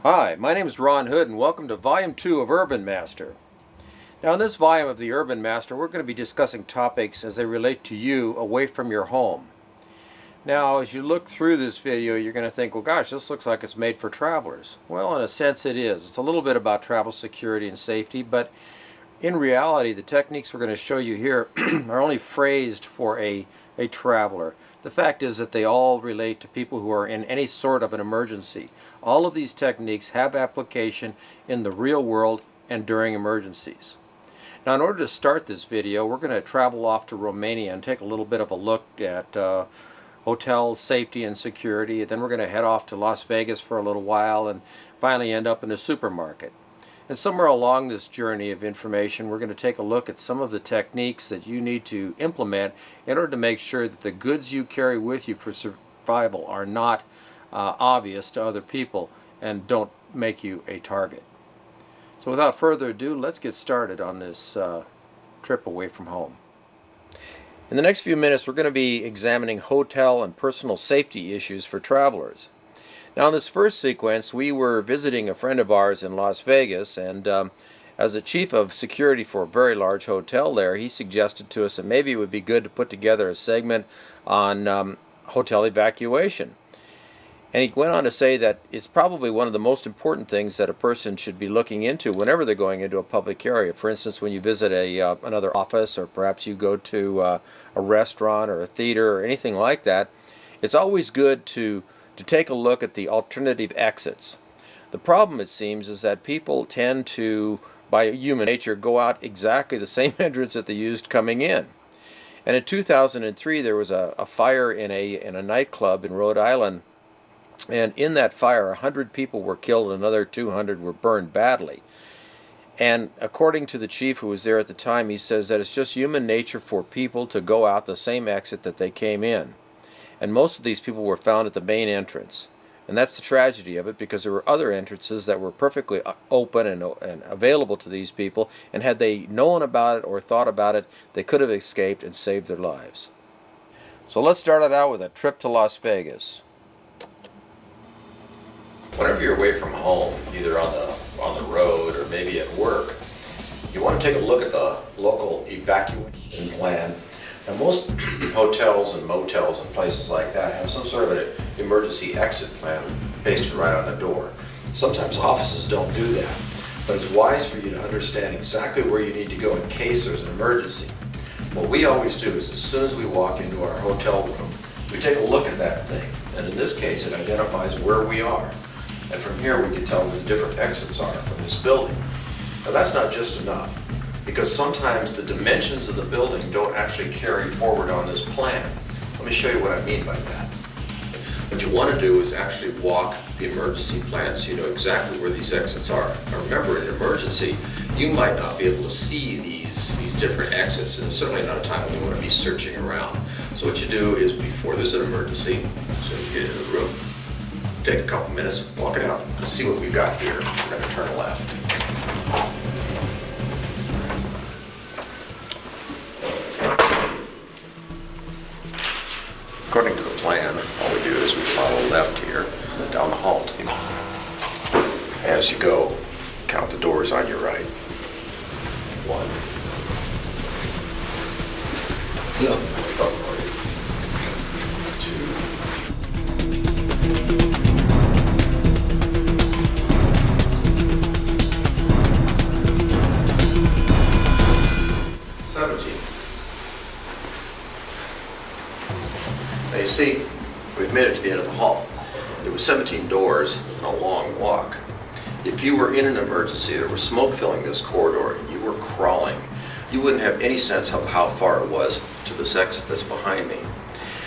Hi, my name is Ron Hood and welcome to Volume 2 of UrbanMaster. Now in this volume of the UrbanMaster we're going to be discussing topics as they relate to you away from your home. Now as you look through this video you're going to think, well gosh, this looks like it's made for travelers. Well, in a sense it is. It's a little bit about travel security and safety, but in reality the techniques we're going to show you here are only phrased for a traveler. The fact is that they all relate to people who are in any sort of an emergency. All of these techniques have application in the real world and during emergencies. Now in order to start this video we're going to travel off to Romania and take a little bit of a look at hotel safety and security. Then we're going to head off to Las Vegas for a little while and finally end up in a supermarket. And somewhere along this journey of information we're going to take a look at some of the techniques that you need to implement in order to make sure that the goods you carry with you for survival are not obvious to other people and don't make you a target. So without further ado, let's get started on this trip away from home. In the next few minutes we're going to be examining hotel and personal safety issues for travelers. Now in this first sequence we were visiting a friend of ours in Las Vegas, and as the chief of security for a very large hotel there, he suggested to us that maybe it would be good to put together a segment on hotel evacuation. And he went on to say that it's probably one of the most important things that a person should be looking into whenever they're going into a public area. For instance, when you visit another office, or perhaps you go to a restaurant or a theater or anything like that, it's always good to take a look at the alternative exits. The problem, it seems, is that people tend to, by human nature, go out exactly the same entrance that they used coming in. And in 2003 there was a fire in a nightclub in Rhode Island, and in that fire 100 people were killed and another 200 were burned badly. And according to the chief who was there at the time, he says that it's just human nature for people to go out the same exit that they came in. And most of these people were found at the main entrance. And that's the tragedy of it, because there were other entrances that were perfectly open and available to these people, and had they known about it or thought about it, they could have escaped and saved their lives. So let's start it out with a trip to Las Vegas. Whenever you're away from home, either on the road or maybe at work, you want to take a look at the local evacuation plan. Now most hotels and motels and places like that have some sort of an emergency exit plan pasted right on the door. Sometimes offices don't do that, but it's wise for you to understand exactly where you need to go in case there's an emergency. What we always do is, as soon as we walk into our hotel room, we take a look at that thing, and in this case it identifies where we are. And from here we can tell where the different exits are from this building. Now that's not just enough, because sometimes the dimensions of the building don't actually carry forward on this plan. Let me show you what I mean by that. What you want to do is actually walk the emergency plan so you know exactly where these exits are. Now remember, in an emergency, you might not be able to see these different exits, and it's certainly not a time when you want to be searching around. So what you do is, before there's an emergency, as soon as you get into the room, take a couple minutes, walk it out, let's see what we've got here. We're going to turn left. According to the plan, all we do is we follow left here, down the hall to the left. As you go, count the doors on your right. 1. No. 2. 17. Now you see, we've made it to the end of the hall. There were 17 doors and a long walk. If you were in an emergency, there was smoke filling this corridor, and you were crawling, you wouldn't have any sense of how far it was to this exit that's behind me.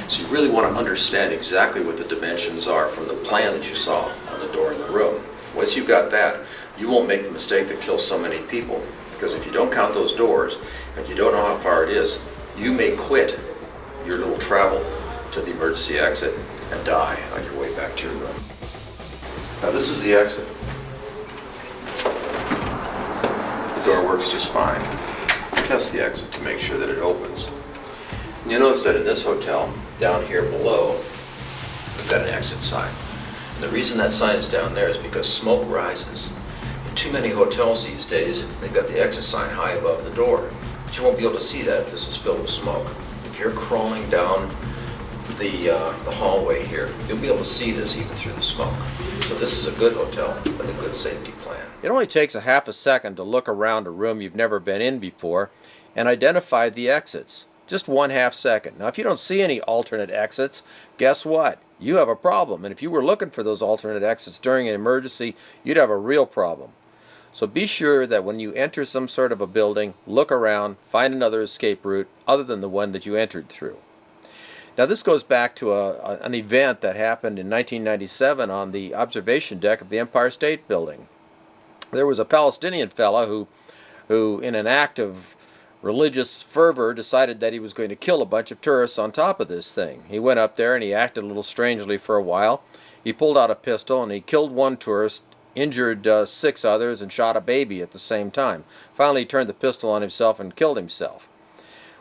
So you really want to understand exactly what the dimensions are from the plan that you saw on the door in the room. Once you've got that, you won't make the mistake that kills so many people, because if you don't count those doors and you don't know how far it is, you may quit your little travel to the emergency exit and die on your way back to your room. Now this is the exit. The door works just fine. Test the exit to make sure that it opens. And you'll notice that in this hotel, down here below, we've got an exit sign. The reason that sign is down there is because smoke rises. In too many hotels these days, they've got the exit sign high above the door. But you won't be able to see that if this is filled with smoke. If you're crawling down the hallway here, you'll be able to see this even through the smoke. So this is a good hotel with a good safety plan. It only takes a half a second to look around a room you've never been in before and identify the exits. Just 1/2 second. Now if you don't see any alternate exits, guess what? You have a problem. And if you were looking for those alternate exits during an emergency, you'd have a real problem. So be sure that when you enter some sort of a building, look around, find another escape route other than the one that you entered through. Now this goes back to an event that happened in 1997 on the observation deck of the Empire State Building. There was a Palestinian fella who in an act of religious fervor decided that he was going to kill a bunch of tourists on top of this thing. He went up there and he acted a little strangely for a while. He pulled out a pistol and he killed one tourist, injured 6 others, and shot a baby at the same time. Finally he turned the pistol on himself and killed himself.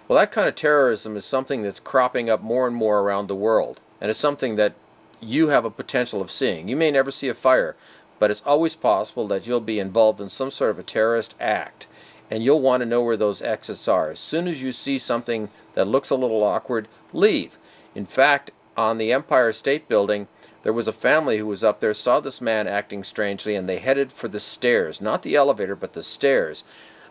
Well, that kind of terrorism is something that's cropping up more and more around the world, and it's something that you have a potential of seeing. You may never see a fire, but it's always possible that you'll be involved in some sort of a terrorist act, and you'll want to know where those exits are. As soon as you see something that looks a little awkward, leave. In fact, on the Empire State Building, there was a family who was up there, saw this man acting strangely, and they headed for the stairs. Not the elevator, but the stairs.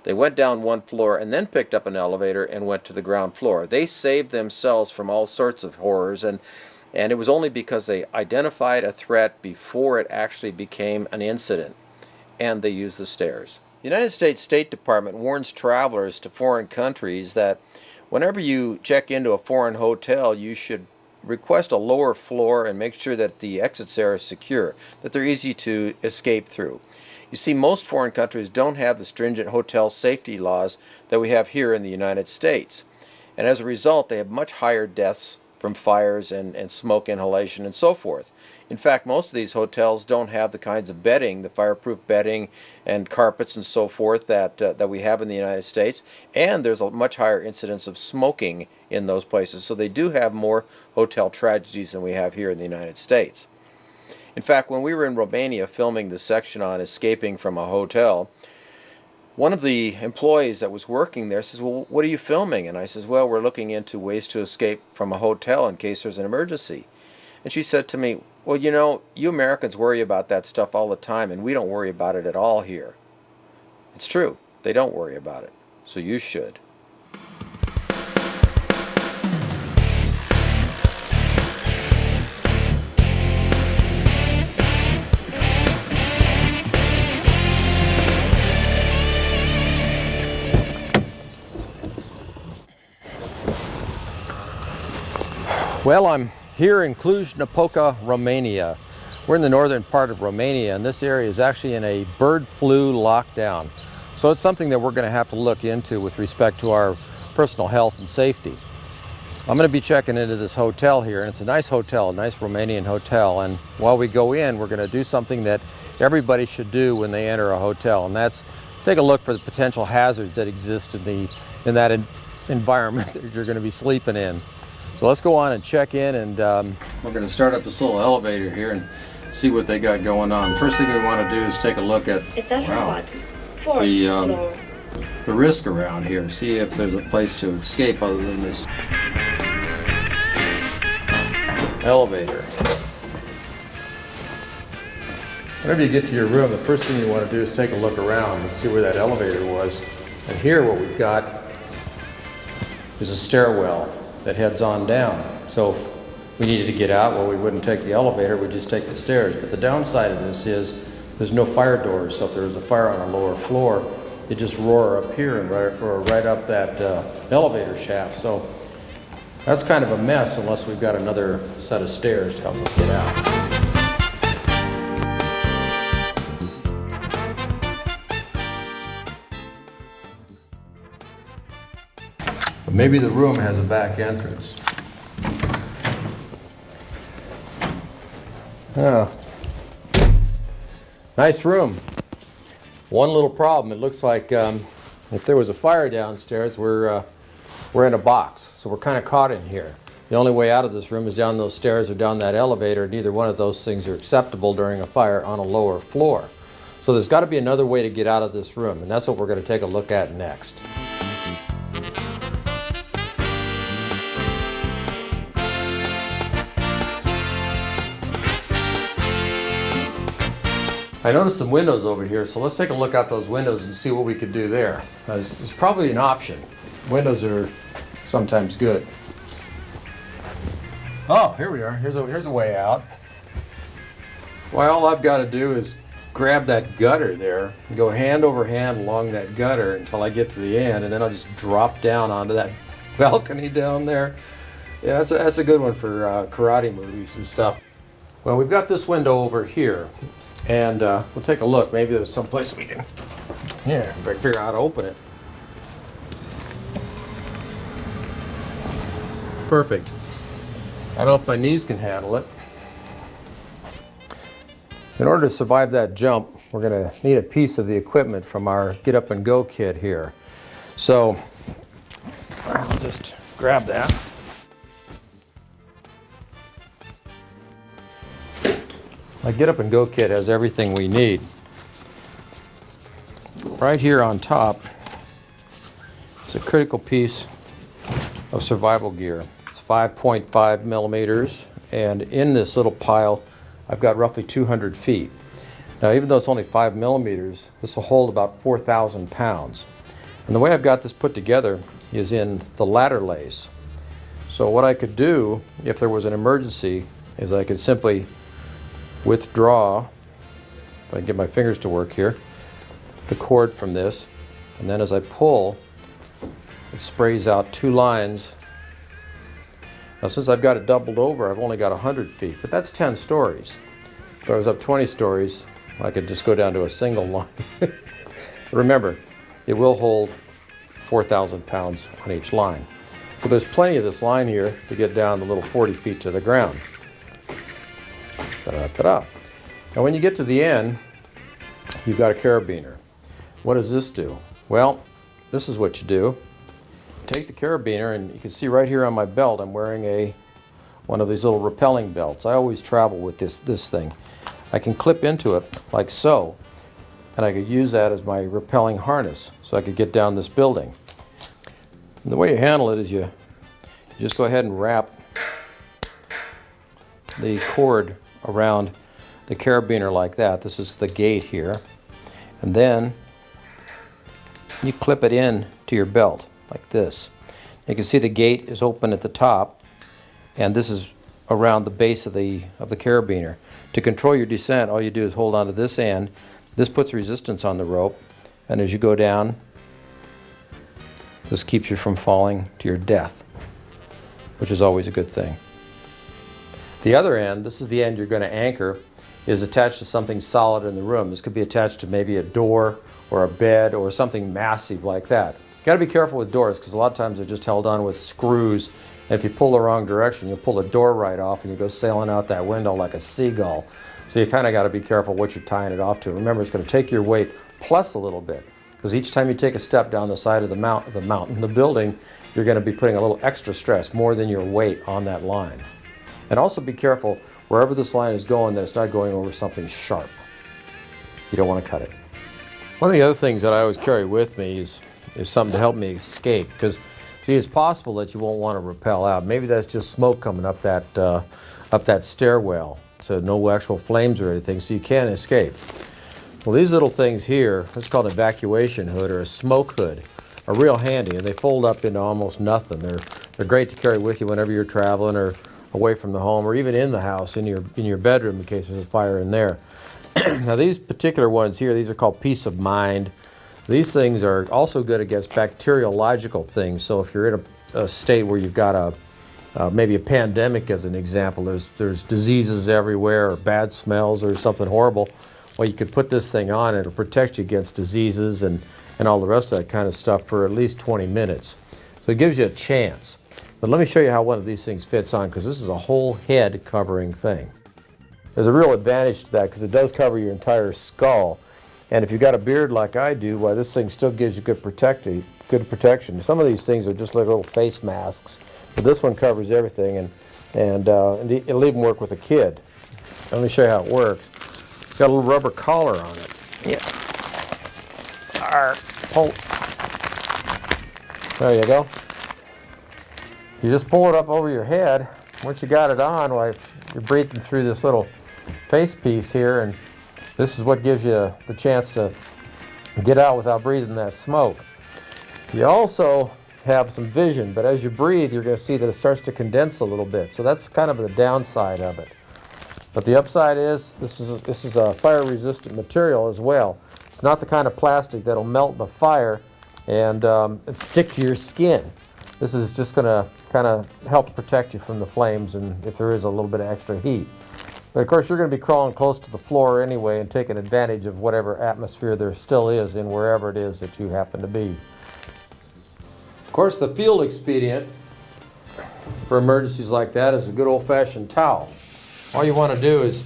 They went down one floor and then picked up an elevator and went to the ground floor. They saved themselves from all sorts of horrors, and it was only because they identified a threat before it actually became an incident, and they used the stairs. The United States State Department warns travelers to foreign countries that whenever you check into a foreign hotel, you should request a lower floor and make sure that the exits there are secure, that they're easy to escape through. You see, most foreign countries don't have the stringent hotel safety laws that we have here in the United States. And as a result, they have much higher deaths from fires and smoke inhalation and so forth. In fact, most of these hotels don't have the kinds of bedding, the fireproof bedding and carpets and so forth that we have in the United States. And there's a much higher incidence of smoking in those places. So they do have more hotel tragedies than we have here in the United States. In fact, when we were in Romania filming the section on escaping from a hotel, one of the employees that was working there says, "Well, what are you filming?" And I says, "Well, we're looking into ways to escape from a hotel in case there's an emergency." And she said to me, "Well, you know, you Americans worry about that stuff all the time, and we don't worry about it at all here." It's true. They don't worry about it. So you should. Well, I'm here in Cluj-Napoca, Romania. We're in the northern part of Romania, and this area is actually in a bird flu lockdown. So it's something that we're going to have to look into with respect to our personal health and safety. I'm going to be checking into this hotel here, and it's a nice hotel, a nice Romanian hotel. And while we go in, we're going to do something that everybody should do when they enter a hotel, and that's take a look for the potential hazards that exist in that environment that you're going to be sleeping in. So let's go on and check in, and we're going to start up this little elevator here and see what they got going on. First thing we want to do is take a look at the risk around here, see if there's a place to escape other than this elevator. Whenever you get to your room, the first thing you want to do is take a look around and see where that elevator was. And here what we've got is a stairwell that heads on down. So if we needed to get out, well, we wouldn't take the elevator, we'd just take the stairs. But the downside of this is there's no fire doors, so if there was a fire on a lower floor, it just roar up here and right up that elevator shaft. So that's kind of a mess unless we've got another set of stairs to help us get out. Maybe the room has a back entrance. Oh. Nice room. One little problem, it looks like if there was a fire downstairs, we're in a box, so we're kind of caught in here. The only way out of this room is down those stairs or down that elevator. Neither one of those things are acceptable during a fire on a lower floor. So there's got to be another way to get out of this room, and that's what we're going to take a look at next. I noticed some windows over here, so let's take a look out those windows and see what we could do there. It's probably an option. Windows are sometimes good. Oh, here we are. Here's a way out. Well, all I've got to do is grab that gutter there and go hand over hand along that gutter until I get to the end, and then I'll just drop down onto that balcony down there. Yeah, that's a good one for karate movies and stuff. Well, we've got this window over here, and we'll take a look. Maybe there's some place we can, figure out how to open it. Perfect. I don't know if my knees can handle it. In order to survive that jump, we're going to need a piece of the equipment from our Get Up and Go kit here. So I'll just grab that. My Get Up and Go kit has everything we need. Right here on top is a critical piece of survival gear. 5.5 millimeters, and in this little pile I've got roughly 200 feet. Now, even though it's only 5 millimeters, this will hold about 4,000 pounds. And the way I've got this put together is in the ladder lace. So what I could do if there was an emergency is I could simply withdraw, if I can get my fingers to work here, the cord from this, and then as I pull, it sprays out 2 lines. Now, since I've got it doubled over, I've only got 100 feet, but that's 10 stories. If I was up 20 stories, I could just go down to a single line. Remember, it will hold 4,000 pounds on each line. So there's plenty of this line here to get down the little 40 feet to the ground. Ta-da-ta-da. Now, when you get to the end, you've got a carabiner. What does this do? Well, this is what you do. Take the carabiner, and you can see right here on my belt I'm wearing one of these little rappelling belts. I always travel with this thing. I can clip into it like so, and I could use that as my rappelling harness so I could get down this building. And the way you handle it is you just go ahead and wrap the cord around the carabiner like that. This is the gate here, and then you clip it in to your belt like this. You can see the gate is open at the top, and this is around the base of the carabiner. To control your descent, all you do is hold on to this end. This puts resistance on the rope, and as you go down, this keeps you from falling to your death, which is always a good thing. The other end, this is the end you're going to anchor, is attached to something solid in the room. This could be attached to maybe a door or a bed or something massive like that. You've got to be careful with doors, because a lot of times they're just held on with screws, and if you pull the wrong direction, you'll pull the door right off and you go sailing out that window like a seagull. So you kind of got to be careful what you're tying it off to. Remember, it's going to take your weight plus a little bit, because each time you take a step down the side of the building, you're going to be putting a little extra stress, more than your weight, on that line. And also be careful wherever this line is going that it's not going over something sharp. You don't want to cut it. One of the other things that I always carry with me is something to help me escape, because see, it's possible that you won't want to rappel out. Maybe that's just smoke coming up that stairwell, so no actual flames or anything, so you can't escape. Well, these little things here, it's called an evacuation hood or a smoke hood, are real handy, and they fold up into almost nothing. They're great to carry with you whenever you're traveling or away from the home, or even in the house, in your bedroom in case there's a fire in there. Now, these particular ones here, these are called Peace of Mind. These things are also good against bacteriological things. So if you're in a state where you've got maybe a pandemic as an example, there's diseases everywhere, or bad smells, or something horrible, well, you could put this thing on, it'll protect you against diseases and all the rest of that kind of stuff for at least 20 minutes. So it gives you a chance. But let me show you how one of these things fits on, because this is a whole head covering thing. There's a real advantage to that, because it does cover your entire skull. And if you've got a beard like I do, why, this thing still gives you good protection. Some of these things are just like little face masks, but this one covers everything, and it'll even work with a kid. Let me show you how it works. It's got a little rubber collar on it. Yeah. Pull. There you go. You just pull it up over your head. Once you got it on, well, you're breathing through this little face piece here, and this is what gives you the chance to get out without breathing that smoke. You also have some vision, but as you breathe, you're going to see that it starts to condense a little bit. So that's kind of the downside of it. But the upside is this is a fire-resistant material as well. It's not the kind of plastic that'll melt in the fire and stick to your skin. This is just going to kind of help protect you from the flames, and if there is a little bit of extra heat. But of course, you're going to be crawling close to the floor anyway and taking advantage of whatever atmosphere there still is in wherever it is that you happen to be. Of course, the field expedient for emergencies like that is a good old-fashioned towel. All you want to do is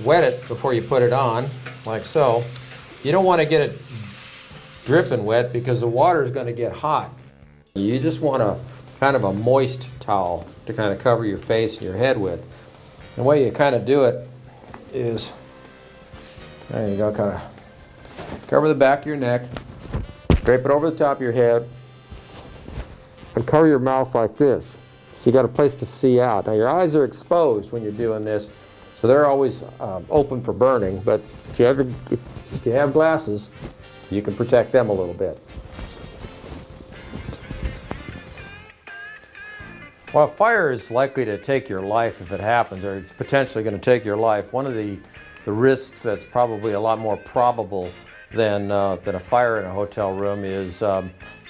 wet it before you put it on, like so. You don't want to get it dripping wet because the water is going to get hot. You just want a kind of a moist towel to kind of cover your face and your head with. The way you kind of do it is, there you go, kind of cover the back of your neck, drape it over the top of your head, and cover your mouth like this. So you got a place to see out. Now your eyes are exposed when you're doing this, so they're always open for burning, but if you have glasses, you can protect them a little bit. While fire is likely to take your life if it happens, or it's potentially going to take your life, one of the risks that's probably a lot more probable than a fire in a hotel room is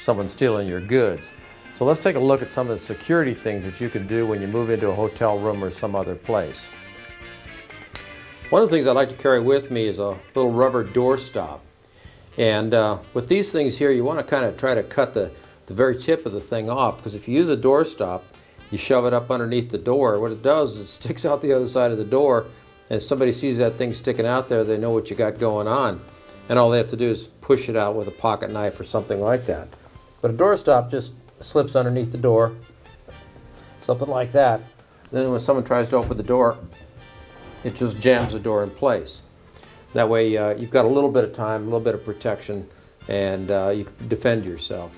someone stealing your goods. So let's take a look at some of the security things that you can do when you move into a hotel room or some other place. One of the things I like to carry with me is a little rubber door stop. And with these things here, you want to kind of try to cut the very tip of the thing off, because if you use a door stop, you shove it up underneath the door. What it does is it sticks out the other side of the door, and if somebody sees that thing sticking out there, they know what you got going on. And all they have to do is push it out with a pocket knife or something like that. But a door stop just slips underneath the door, something like that. Then when someone tries to open the door, it just jams the door in place. That way you've got a little bit of time, a little bit of protection, and you can defend yourself.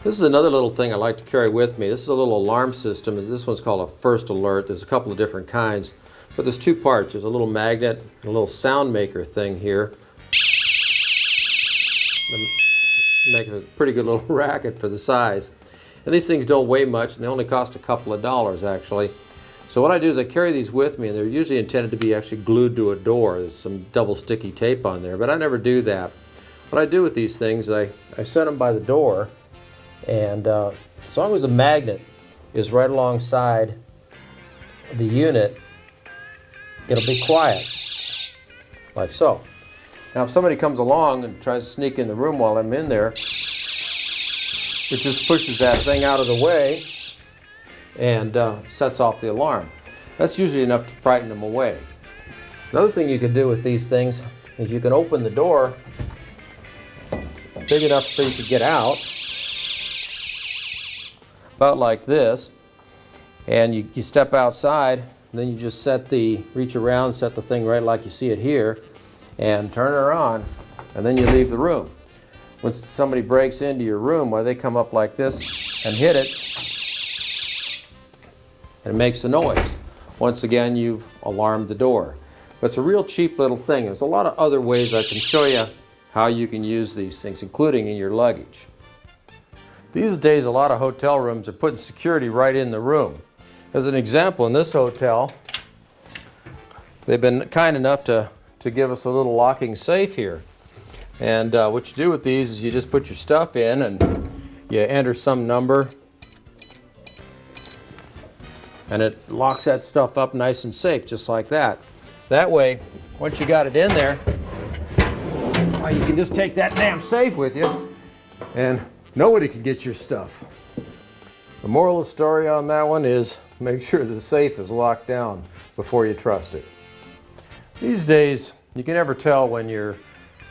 This is another little thing I like to carry with me. This is a little alarm system. This one's called a first alert. There's a couple of different kinds, but there's two parts. There's a little magnet and a little sound maker thing here. Make a pretty good little racket for the size. And these things don't weigh much, and they only cost a couple of dollars actually. So what I do is I carry these with me, and they're usually intended to be actually glued to a door. There's some double sticky tape on there, but I never do that. What I do with these things, I set them by the door, and as long as the magnet is right alongside the unit, it'll be quiet, like so. Now if somebody comes along and tries to sneak in the room while I'm in there, it just pushes that thing out of the way and sets off the alarm. That's usually enough to frighten them away. Another thing you can do with these things is you can open the door big enough so you can get out, about like this, and you step outside, and then you just reach around, set the thing right like you see it here, and turn her on, and then you leave the room. When somebody breaks into your room, why, they come up like this and hit it, and it makes a noise. Once again, you've alarmed the door. But it's a real cheap little thing. There's a lot of other ways I can show you how you can use these things, including in your luggage. These days, a lot of hotel rooms are putting security right in the room. As an example, in this hotel, they've been kind enough to give us a little locking safe here. And what you do with these is you just put your stuff in and you enter some number, and it locks that stuff up nice and safe, just like that. That way, once you got it in there, well, you can just take that damn safe with you, and nobody can get your stuff. The moral of the story on that one is make sure the safe is locked down before you trust it. These days, you can never tell when you're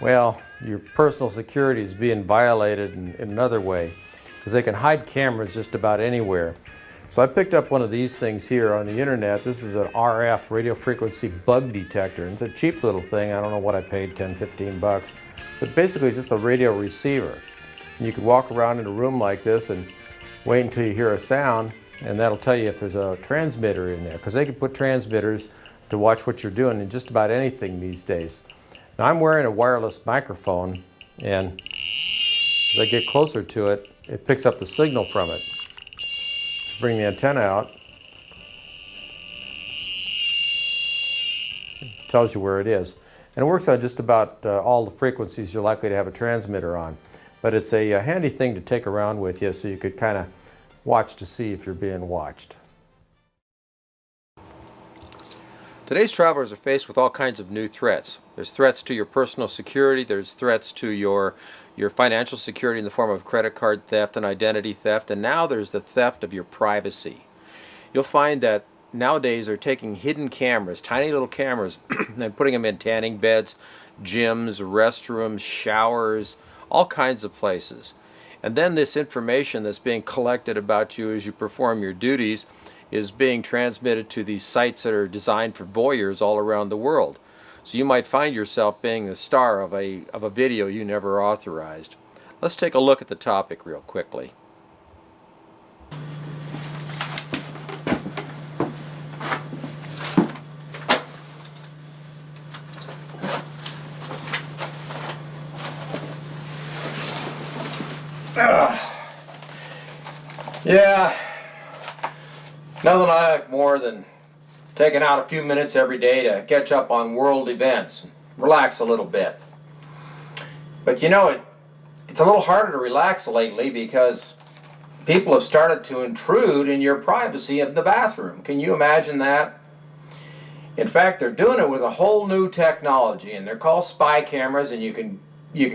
Well, your personal security is being violated in another way, because they can hide cameras just about anywhere. So I picked up one of these things here on the internet. This is an RF, radio frequency bug detector. It's a cheap little thing. I don't know what I paid, 10, 15 bucks. But basically it's just a radio receiver. And you can walk around in a room like this and wait until you hear a sound, and that'll tell you if there's a transmitter in there, because they can put transmitters to watch what you're doing in just about anything these days. Now I'm wearing a wireless microphone, and as I get closer to it, it picks up the signal from it. Bring the antenna out, it tells you where it is. And it works on just about all the frequencies you're likely to have a transmitter on. But it's a handy thing to take around with you so you could kind of watch to see if you're being watched. Today's travelers are faced with all kinds of new threats. There's threats to your personal security, there's threats to your financial security in the form of credit card theft and identity theft, and now there's the theft of your privacy. You'll find that nowadays they're taking hidden cameras, tiny little cameras, and putting them in tanning beds, gyms, restrooms, showers, all kinds of places. And then this information that's being collected about you as you perform your duties is being transmitted to these sites that are designed for voyeurs all around the world. So you might find yourself being the star of a video you never authorized. Let's take a look at the topic real quickly. Yeah, nothing I like more than taking out a few minutes every day to catch up on world events, relax a little bit. But you know, it's a little harder to relax lately because people have started to intrude in your privacy in the bathroom. Can you imagine that? In fact, they're doing it with a whole new technology, and they're called spy cameras, and you can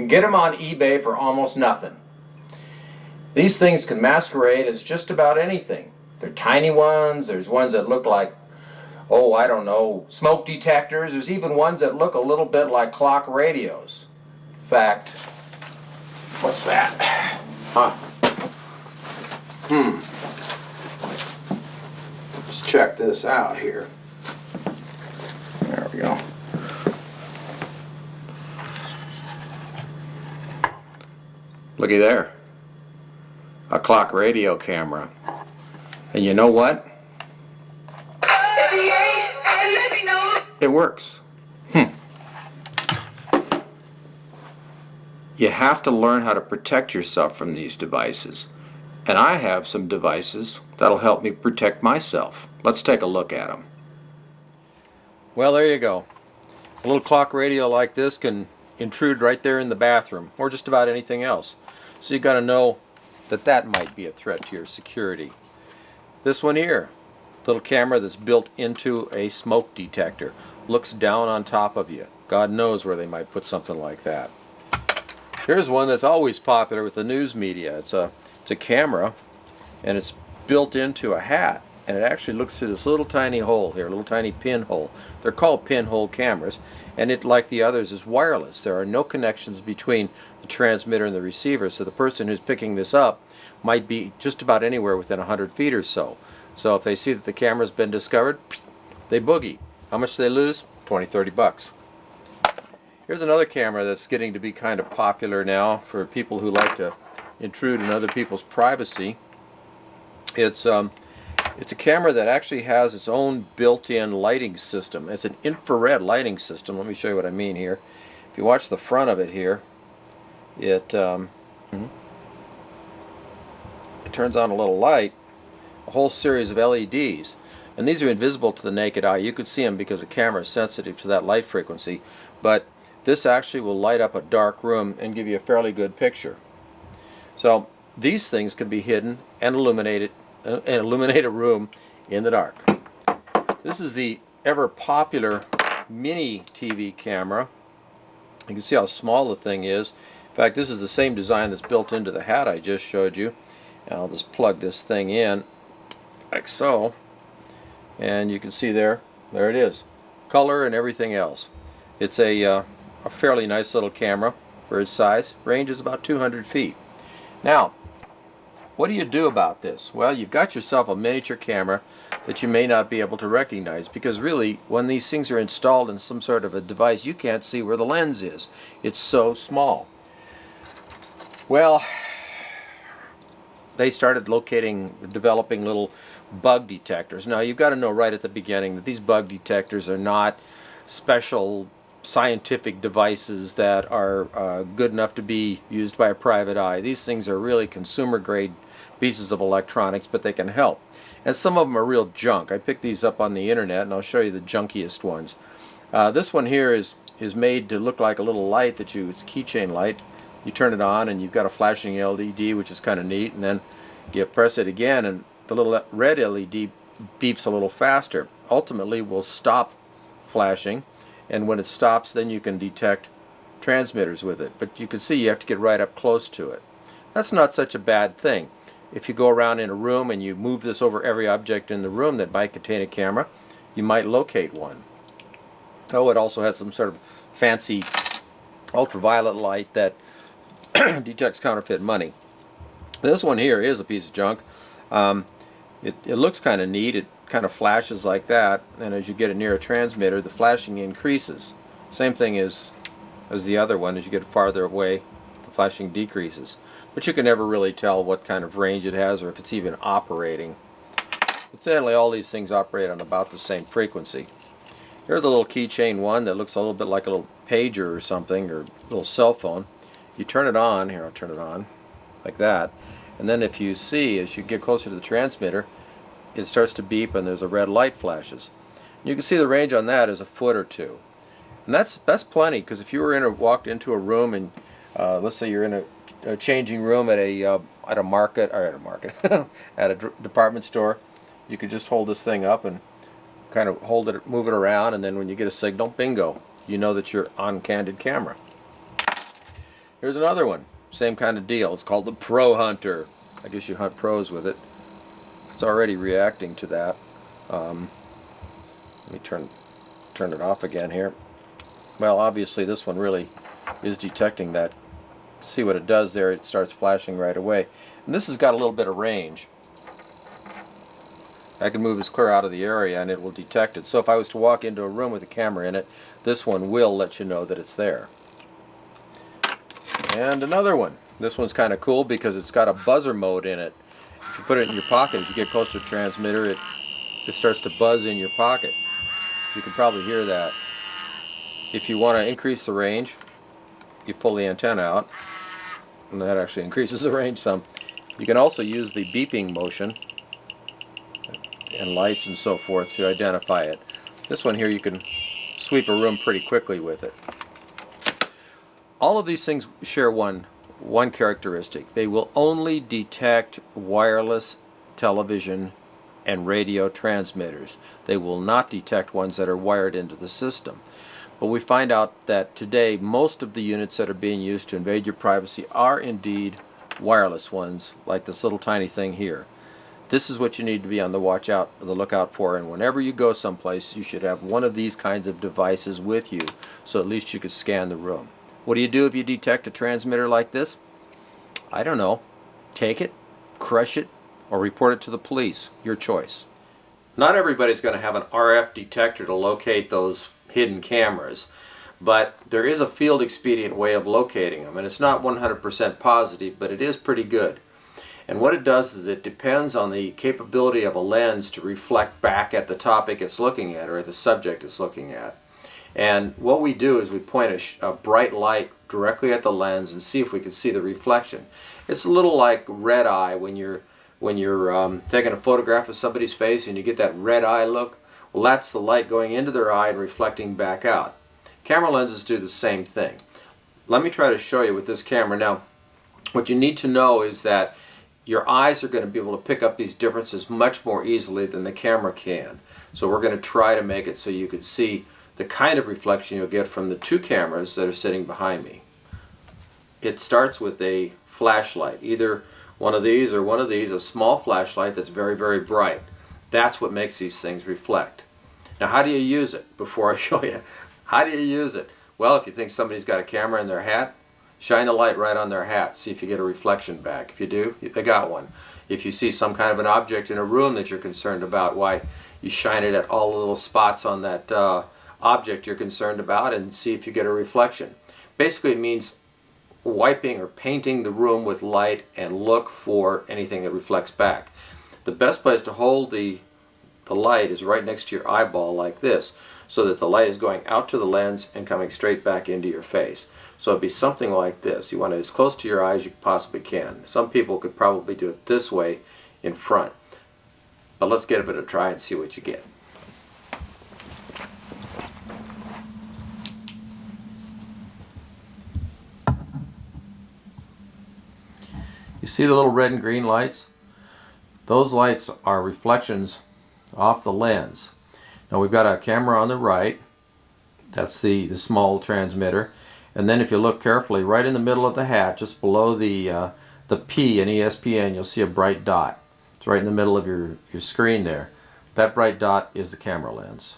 get them on eBay for almost nothing. These things can masquerade as just about anything. They're tiny ones, there's ones that look like, oh, I don't know, smoke detectors. There's even ones that look a little bit like clock radios. In fact, what's that? Let's check this out here. There we go. Looky there. A clock radio camera. And you know what? It works. You have to learn how to protect yourself from these devices. And I have some devices that'll help me protect myself. Let's take a look at them. Well, there you go. A little clock radio like this can intrude right there in the bathroom, or just about anything else. So you've got to know that might be a threat to your security. This one here, little camera that's built into a smoke detector, looks down on top of you. God knows where they might put something like that. Here's one that's always popular with the news media. It's a camera, and it's built into a hat, and it actually looks through this little tiny hole here, a little tiny pinhole. They're called pinhole cameras, and it, like the others, is wireless. There are no connections between the transmitter and the receiver, so the person who's picking this up might be just about anywhere within 100 feet or so. So if they see that the camera's been discovered, they boogie. How much do they lose? 20, 30 bucks. Here's another camera that's getting to be kind of popular now for people who like to intrude in other people's privacy. It's a camera that actually has its own built-in lighting system. It's an infrared lighting system. Let me show you what I mean here. If you watch the front of it here, it turns on a little light, a whole series of LEDs. And these are invisible to the naked eye. You could see them because the camera is sensitive to that light frequency. But this actually will light up a dark room and give you a fairly good picture. So these things can be hidden and illuminate a room in the dark. This is the ever popular mini TV camera. You can see how small the thing is. In fact, this is the same design that's built into the hat I just showed you. And I'll just plug this thing in like so, and you can see there it is, color and everything else. It's a a fairly nice little camera for its size. Range is about 200 feet. Now, what do you do about this? Well, you've got yourself a miniature camera that you may not be able to recognize, because really when these things are installed in some sort of a device, you can't see where the lens is. It's so small. Well, they started developing little bug detectors. Now, you've got to know right at the beginning that these bug detectors are not special scientific devices that are good enough to be used by a private eye. These things are really consumer grade pieces of electronics, but they can help. And some of them are real junk. I picked these up on the internet, and I'll show you the junkiest ones. This one here is made to look like a little light it's a keychain light. You turn it on and you've got a flashing LED, which is kind of neat, and then you press it again and the little red LED beeps a little faster. Ultimately will stop flashing, and when it stops, then you can detect transmitters with it. But you can see you have to get right up close to it. That's not such a bad thing. If you go around in a room and you move this over every object in the room that might contain a camera, you might locate one. Oh, it also has some sort of fancy ultraviolet light that detects counterfeit money. This one here is a piece of junk. It looks kind of neat. It kind of flashes like that, and as you get it near a transmitter, the flashing increases. Same thing as the other one. As you get farther away, the flashing decreases. But you can never really tell what kind of range it has or if it's even operating. But certainly all these things operate on about the same frequency. Here's a little keychain one that looks a little bit like a little pager or something, or a little cell phone. You turn it on, here I'll turn it on, like that, and then if you see, as you get closer to the transmitter, it starts to beep and there's a red light flashes. You can see the range on that is a foot or two. And that's plenty, because if you were walked into a room and let's say you're in a changing room at a market, at a department store, you could just hold this thing up and kind of move it around, and then when you get a signal, bingo, you know that you're on candid camera. Here's another one, same kind of deal. It's called the Pro Hunter. I guess you hunt pros with it. It's already reacting to that. Let me turn it off again here. Well, obviously this one really is detecting that. See what it does there, it starts flashing right away. And this has got a little bit of range. I can move this clear out of the area and it will detect it. So if I was to walk into a room with a camera in it, this one will let you know that it's there. And another one. This one's kind of cool because it's got a buzzer mode in it. If you put it in your pocket, as you get closer to the transmitter, it starts to buzz in your pocket. You can probably hear that. If you want to increase the range, you pull the antenna out, and that actually increases the range some. You can also use the beeping motion and lights and so forth to identify it. This one here, you can sweep a room pretty quickly with it. All of these things share one characteristic. They will only detect wireless television and radio transmitters. They will not detect ones that are wired into the system. But we find out that today most of the units that are being used to invade your privacy are indeed wireless ones, like this little tiny thing here. This is what you need to be on the lookout for, and whenever you go someplace, you should have one of these kinds of devices with you, so at least you could scan the room. What do you do if you detect a transmitter like this? I don't know. Take it, crush it, or report it to the police. Your choice. Not everybody's going to have an RF detector to locate those hidden cameras, but there is a field expedient way of locating them, and it's not 100% positive, but it is pretty good. And what it does is it depends on the capability of a lens to reflect back at the topic it's looking at or at the subject it's looking at. And what we do is we point a bright light directly at the lens and see if we can see the reflection. It's a little like red eye when you're taking a photograph of somebody's face and you get that red eye look. Well, that's the light going into their eye and reflecting back out. Camera lenses do the same thing. Let me try to show you with this camera. Now, what you need to know is that your eyes are going to be able to pick up these differences much more easily than the camera can. So we're going to try to make it so you can see the kind of reflection you'll get from the two cameras that are sitting behind me. It starts with a flashlight, either one of these or one of these, a small flashlight that's very, very bright. That's what makes these things reflect. Now, how do you use it? Before I show you, how do you use it? Well, if you think somebody's got a camera in their hat, shine a light right on their hat. See if you get a reflection back. If you do, they got one. If you see some kind of an object in a room that you're concerned about, why, you shine it at all the little spots on that object you're concerned about and see if you get a reflection. Basically, it means wiping or painting the room with light and look for anything that reflects back. The best place to hold the light is right next to your eyeball like this, so that the light is going out to the lens and coming straight back into your face. So it'd be something like this. You want it as close to your eyes as you possibly can. Some people could probably do it this way in front. But let's give it a try and see what you get. You see the little red and green lights? Those lights are reflections off the lens. Now we've got a camera on the right. That's the small transmitter. And then if you look carefully, right in the middle of the hat, just below the P in ESPN, you'll see a bright dot. It's right in the middle of your screen there. That bright dot is the camera lens.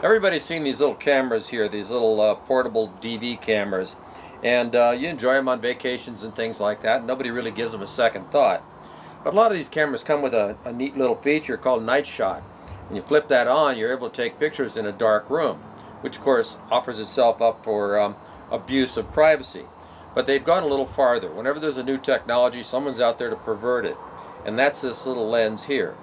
Everybody's seen these little cameras here, these little portable DV cameras, and you enjoy them on vacations and things like that. Nobody really gives them a second thought. But a lot of these cameras come with a neat little feature called night shot. When you flip that on, you're able to take pictures in a dark room, which of course offers itself up for abuse of privacy. But they've gone a little farther. Whenever there's a new technology, someone's out there to pervert it. And that's this little lens here.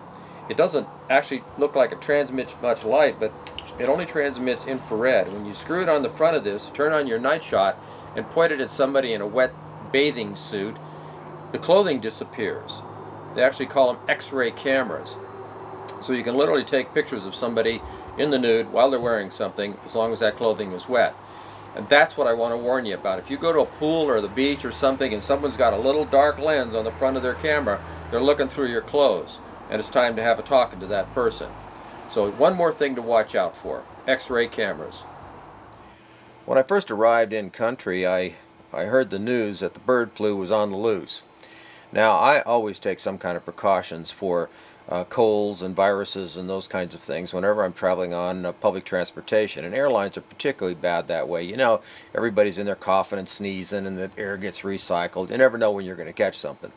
It doesn't actually look like it transmits much light, but it only transmits infrared. When you screw it on the front of this, turn on your night shot, and point it at somebody in a wet bathing suit, the clothing disappears. They actually call them X-ray cameras. So you can literally take pictures of somebody in the nude while they're wearing something, as long as that clothing is wet. And that's what I want to warn you about. If you go to a pool or the beach or something and someone's got a little dark lens on the front of their camera, they're looking through your clothes, and it's time to have a talking to that person. So one more thing to watch out for: X-ray cameras. When I first arrived in country, I heard the news that the bird flu was on the loose. Now, I always take some kind of precautions for colds and viruses and those kinds of things whenever I'm traveling on public transportation, and airlines are particularly bad that way. You know, everybody's in there coughing and sneezing, and the air gets recycled. You never know when you're going to catch something.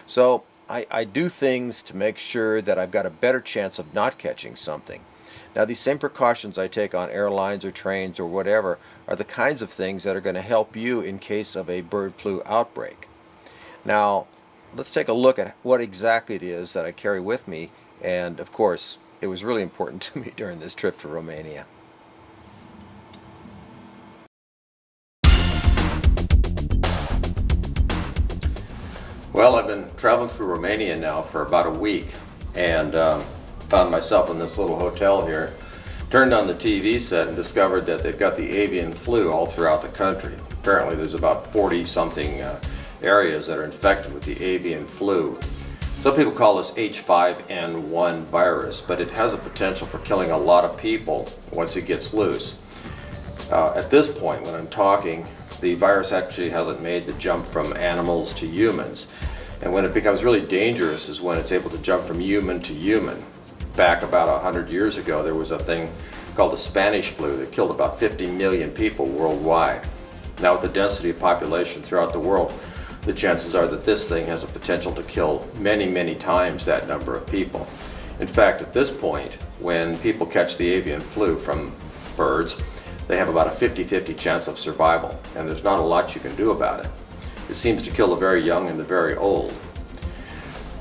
So I do things to make sure that I've got a better chance of not catching something. Now, these same precautions I take on airlines or trains or whatever are the kinds of things that are going to help you in case of a bird flu outbreak. Now, let's take a look at what exactly it is that I carry with me, and of course, it was really important to me during this trip to Romania. Well, I've been traveling through Romania now for about a week, and found myself in this little hotel here. Turned on the TV set and discovered that they've got the avian flu all throughout the country. Apparently there's about 40-something areas that are infected with the avian flu. Some people call this H5N1 virus, but it has a potential for killing a lot of people once it gets loose. At this point, when I'm talking, the virus actually hasn't made the jump from animals to humans. And when it becomes really dangerous is when it's able to jump from human to human. Back about 100 years ago, there was a thing called the Spanish flu that killed about 50 million people worldwide. Now, with the density of population throughout the world, the chances are that this thing has a potential to kill many, many times that number of people. In fact, at this point, when people catch the avian flu from birds, they have about a 50-50 chance of survival, and there's not a lot you can do about it. It seems to kill the very young and the very old.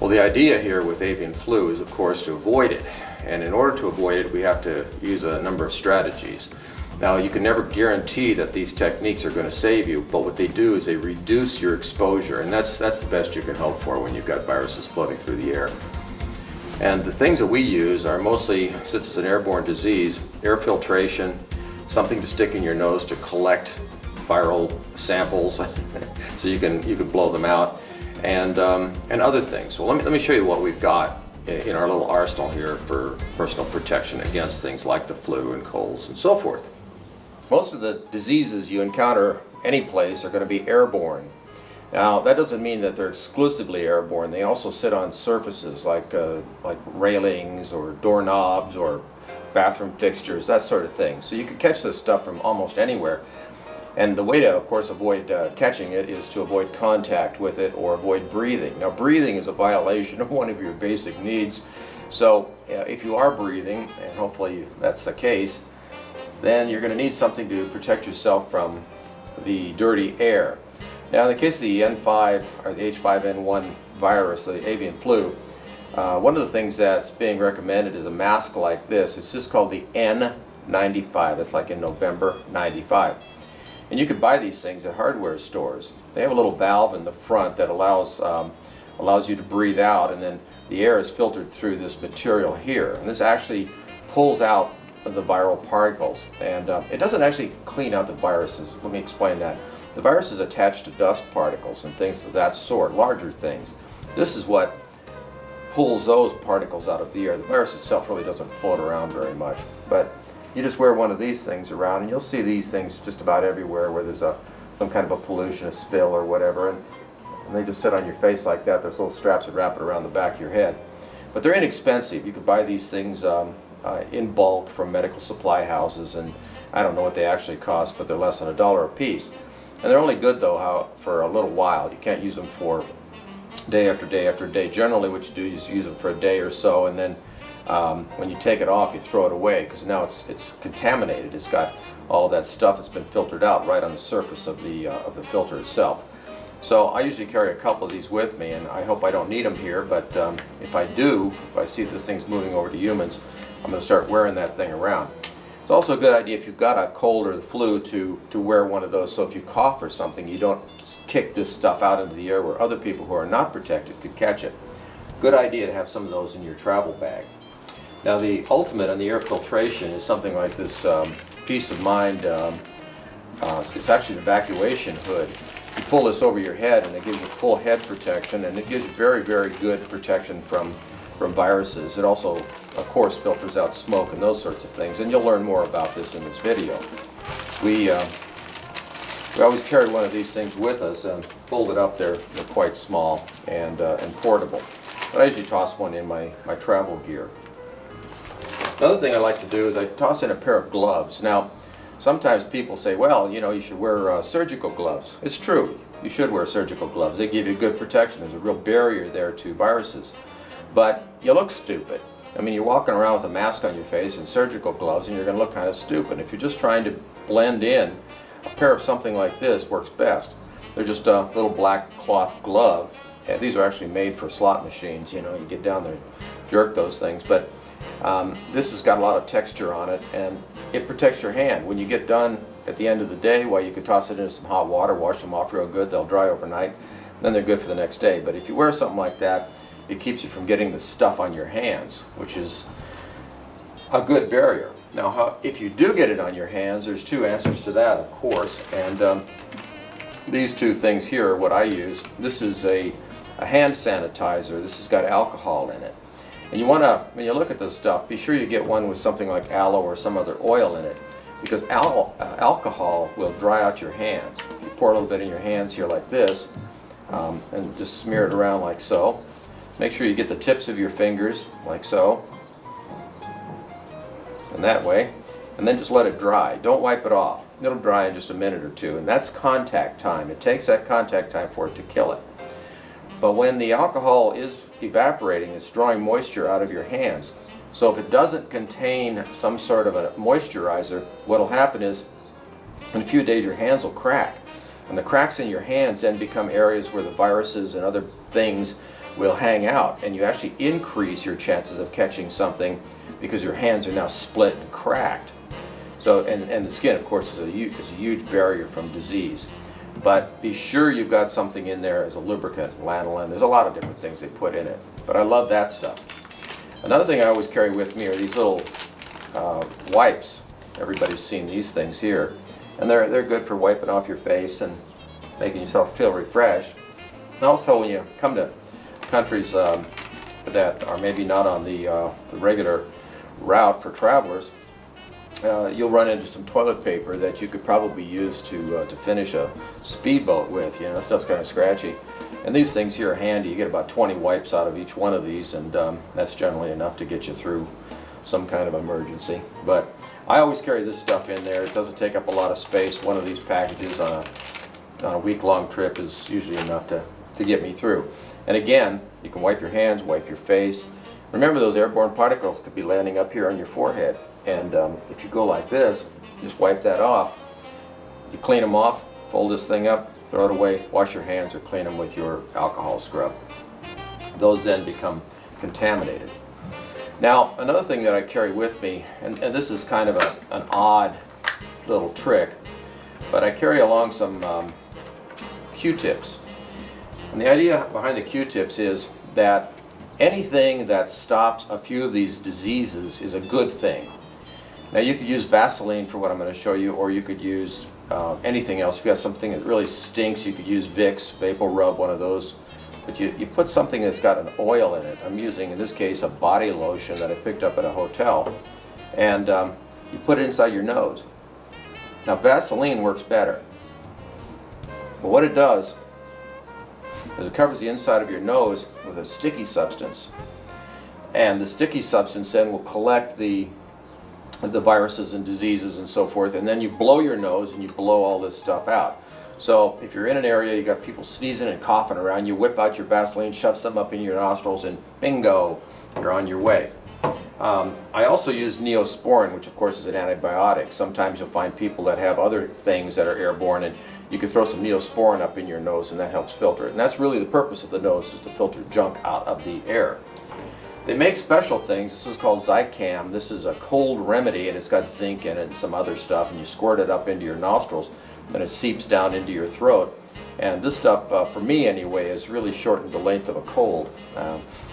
Well, the idea here with avian flu is, of course, to avoid it. And in order to avoid it, we have to use a number of strategies. Now, you can never guarantee that these techniques are going to save you, but what they do is they reduce your exposure, and that's the best you can hope for when you've got viruses floating through the air. And the things that we use are mostly, since it's an airborne disease, air filtration, something to stick in your nose to collect viral samples so you can blow them out, and other things. Well, let me show you what we've got in our little arsenal here for personal protection against things like the flu and colds and so forth. Most of the diseases you encounter any place are going to be airborne. Now, that doesn't mean that they're exclusively airborne. They also sit on surfaces like railings or doorknobs or bathroom fixtures, that sort of thing. So you can catch this stuff from almost anywhere. And the way to, of course, avoid catching it is to avoid contact with it or avoid breathing. Now, breathing is a violation of one of your basic needs. So if you are breathing, and hopefully that's the case, then you're going to need something to protect yourself from the dirty air. Now, in the case of the N5 or the H5N1 virus, the avian flu, one of the things that's being recommended is a mask like this. It's just called the N95. It's like in November 95. And you can buy these things at hardware stores. They have a little valve in the front that allows you to breathe out, and then the air is filtered through this material here. And this actually pulls out the viral particles. And it doesn't actually clean out the viruses. Let me explain that. The virus is attached to dust particles and things of that sort, larger things. This is what pulls those particles out of the air. The virus itself really doesn't float around very much. But you just wear one of these things around, and you'll see these things just about everywhere where there's some kind of a pollution, a spill or whatever, and they just sit on your face like that. There's little straps that wrap it around the back of your head. But they're inexpensive. You could buy these things in bulk from medical supply houses, and I don't know what they actually cost, but they're less than $1 a piece. And they're only good, though, for a little while. You can't use them for day after day after day. Generally, what you do is use them for a day or so, and then when you take it off, you throw it away, because now it's contaminated. It's got all of that stuff that's been filtered out right on the surface of the filter itself. So I usually carry a couple of these with me, and I hope I don't need them here, but if I do, if I see this thing's moving over to humans, I'm going to start wearing that thing around. It's also a good idea if you've got a cold or the flu to wear one of those, so if you cough or something, you don't kick this stuff out into the air where other people who are not protected could catch it. Good idea to have some of those in your travel bag. Now, the ultimate on the air filtration is something like this Peace of Mind. It's actually an evacuation hood. You pull this over your head, and it gives you full head protection, and it gives you very, very good protection from viruses. It also, of course, filters out smoke and those sorts of things, and you'll learn more about this in this video. We always carry one of these things with us and fold it up. They're quite small and portable. But I usually toss one in my travel gear. Another thing I like to do is I toss in a pair of gloves. Now, sometimes people say, well, you know, you should wear surgical gloves. It's true. You should wear surgical gloves. They give you good protection. There's a real barrier there to viruses. But you look stupid. I mean, you're walking around with a mask on your face and surgical gloves, and you're going to look kind of stupid. If you're just trying to blend in, a pair of something like this works best. They're just a little black cloth glove. And these are actually made for slot machines. You know, you get down there, jerk those things. But this has got a lot of texture on it, and it protects your hand. When you get done at the end of the day, well, you can toss it into some hot water, wash them off real good. They'll dry overnight. Then they're good for the next day. But if you wear something like that, it keeps you from getting the stuff on your hands, which is a good barrier. Now, if you do get it on your hands, there's two answers to that, of course. And these two things here are what I use. This is a hand sanitizer. This has got alcohol in it. And you want to, when you look at this stuff, be sure you get one with something like aloe or some other oil in it, because alcohol will dry out your hands. You pour a little bit in your hands here like this, and just smear it around like so. Make sure you get the tips of your fingers like so, and that way, and then just let it dry. Don't wipe it off. It'll dry in just a minute or two, and that's contact time. It takes that contact time for it to kill it. But when the alcohol is evaporating, it's drawing moisture out of your hands. So if it doesn't contain some sort of a moisturizer, what will happen is in a few days your hands will crack. And the cracks in your hands then become areas where the viruses and other things will hang out, and you actually increase your chances of catching something because your hands are now split and cracked. So, and the skin, of course, is a huge barrier from disease. But be sure you've got something in there as a lubricant, lanolin. There's a lot of different things they put in it, but I love that stuff. Another thing I always carry with me are these little wipes. Everybody's seen these things here, and they're good for wiping off your face and making yourself feel refreshed. And also, when you come to countries that that are maybe not on the regular route for travelers, you'll run into some toilet paper that you could probably use to finish a speedboat with. You know, that stuff's kind of scratchy. And these things here are handy. You get about 20 wipes out of each one of these, and that's generally enough to get you through some kind of emergency. But I always carry this stuff in there. It doesn't take up a lot of space. One of these packages on a week-long trip is usually enough to get me through. And again, you can wipe your hands, wipe your face. Remember, those airborne particles could be landing up here on your forehead. And if you go like this, just wipe that off. You clean them off, fold this thing up, throw it away, wash your hands or clean them with your alcohol scrub. Those then become contaminated. Now, another thing that I carry with me, and this is kind of an odd little trick, but I carry along some Q-tips. And the idea behind the Q-tips is that anything that stops a few of these diseases is a good thing. Now, you could use Vaseline for what I'm going to show you, or you could use anything else. If you got something that really stinks, you could use Vicks, Vapor Rub, one of those. But you put something that's got an oil in it. I'm using, in this case, a body lotion that I picked up at a hotel. And you put it inside your nose. Now, Vaseline works better. But what it does is it covers the inside of your nose with a sticky substance. And the sticky substance then will collect the viruses and diseases and so forth, and then you blow your nose and you blow all this stuff out. So if you're in an area, you got people sneezing and coughing around, you whip out your Vaseline, shove some up in your nostrils, and bingo, you're on your way. I also use Neosporin, which of course is an antibiotic. Sometimes you'll find people that have other things that are airborne, and you can throw some Neosporin up in your nose and that helps filter it. And that's really the purpose of the nose, is to filter junk out of the air. They make special things. This is called Zicam. This is a cold remedy, and it's got zinc in it and some other stuff, and you squirt it up into your nostrils, and it seeps down into your throat. And this stuff, for me anyway, has really shortened the length of a cold.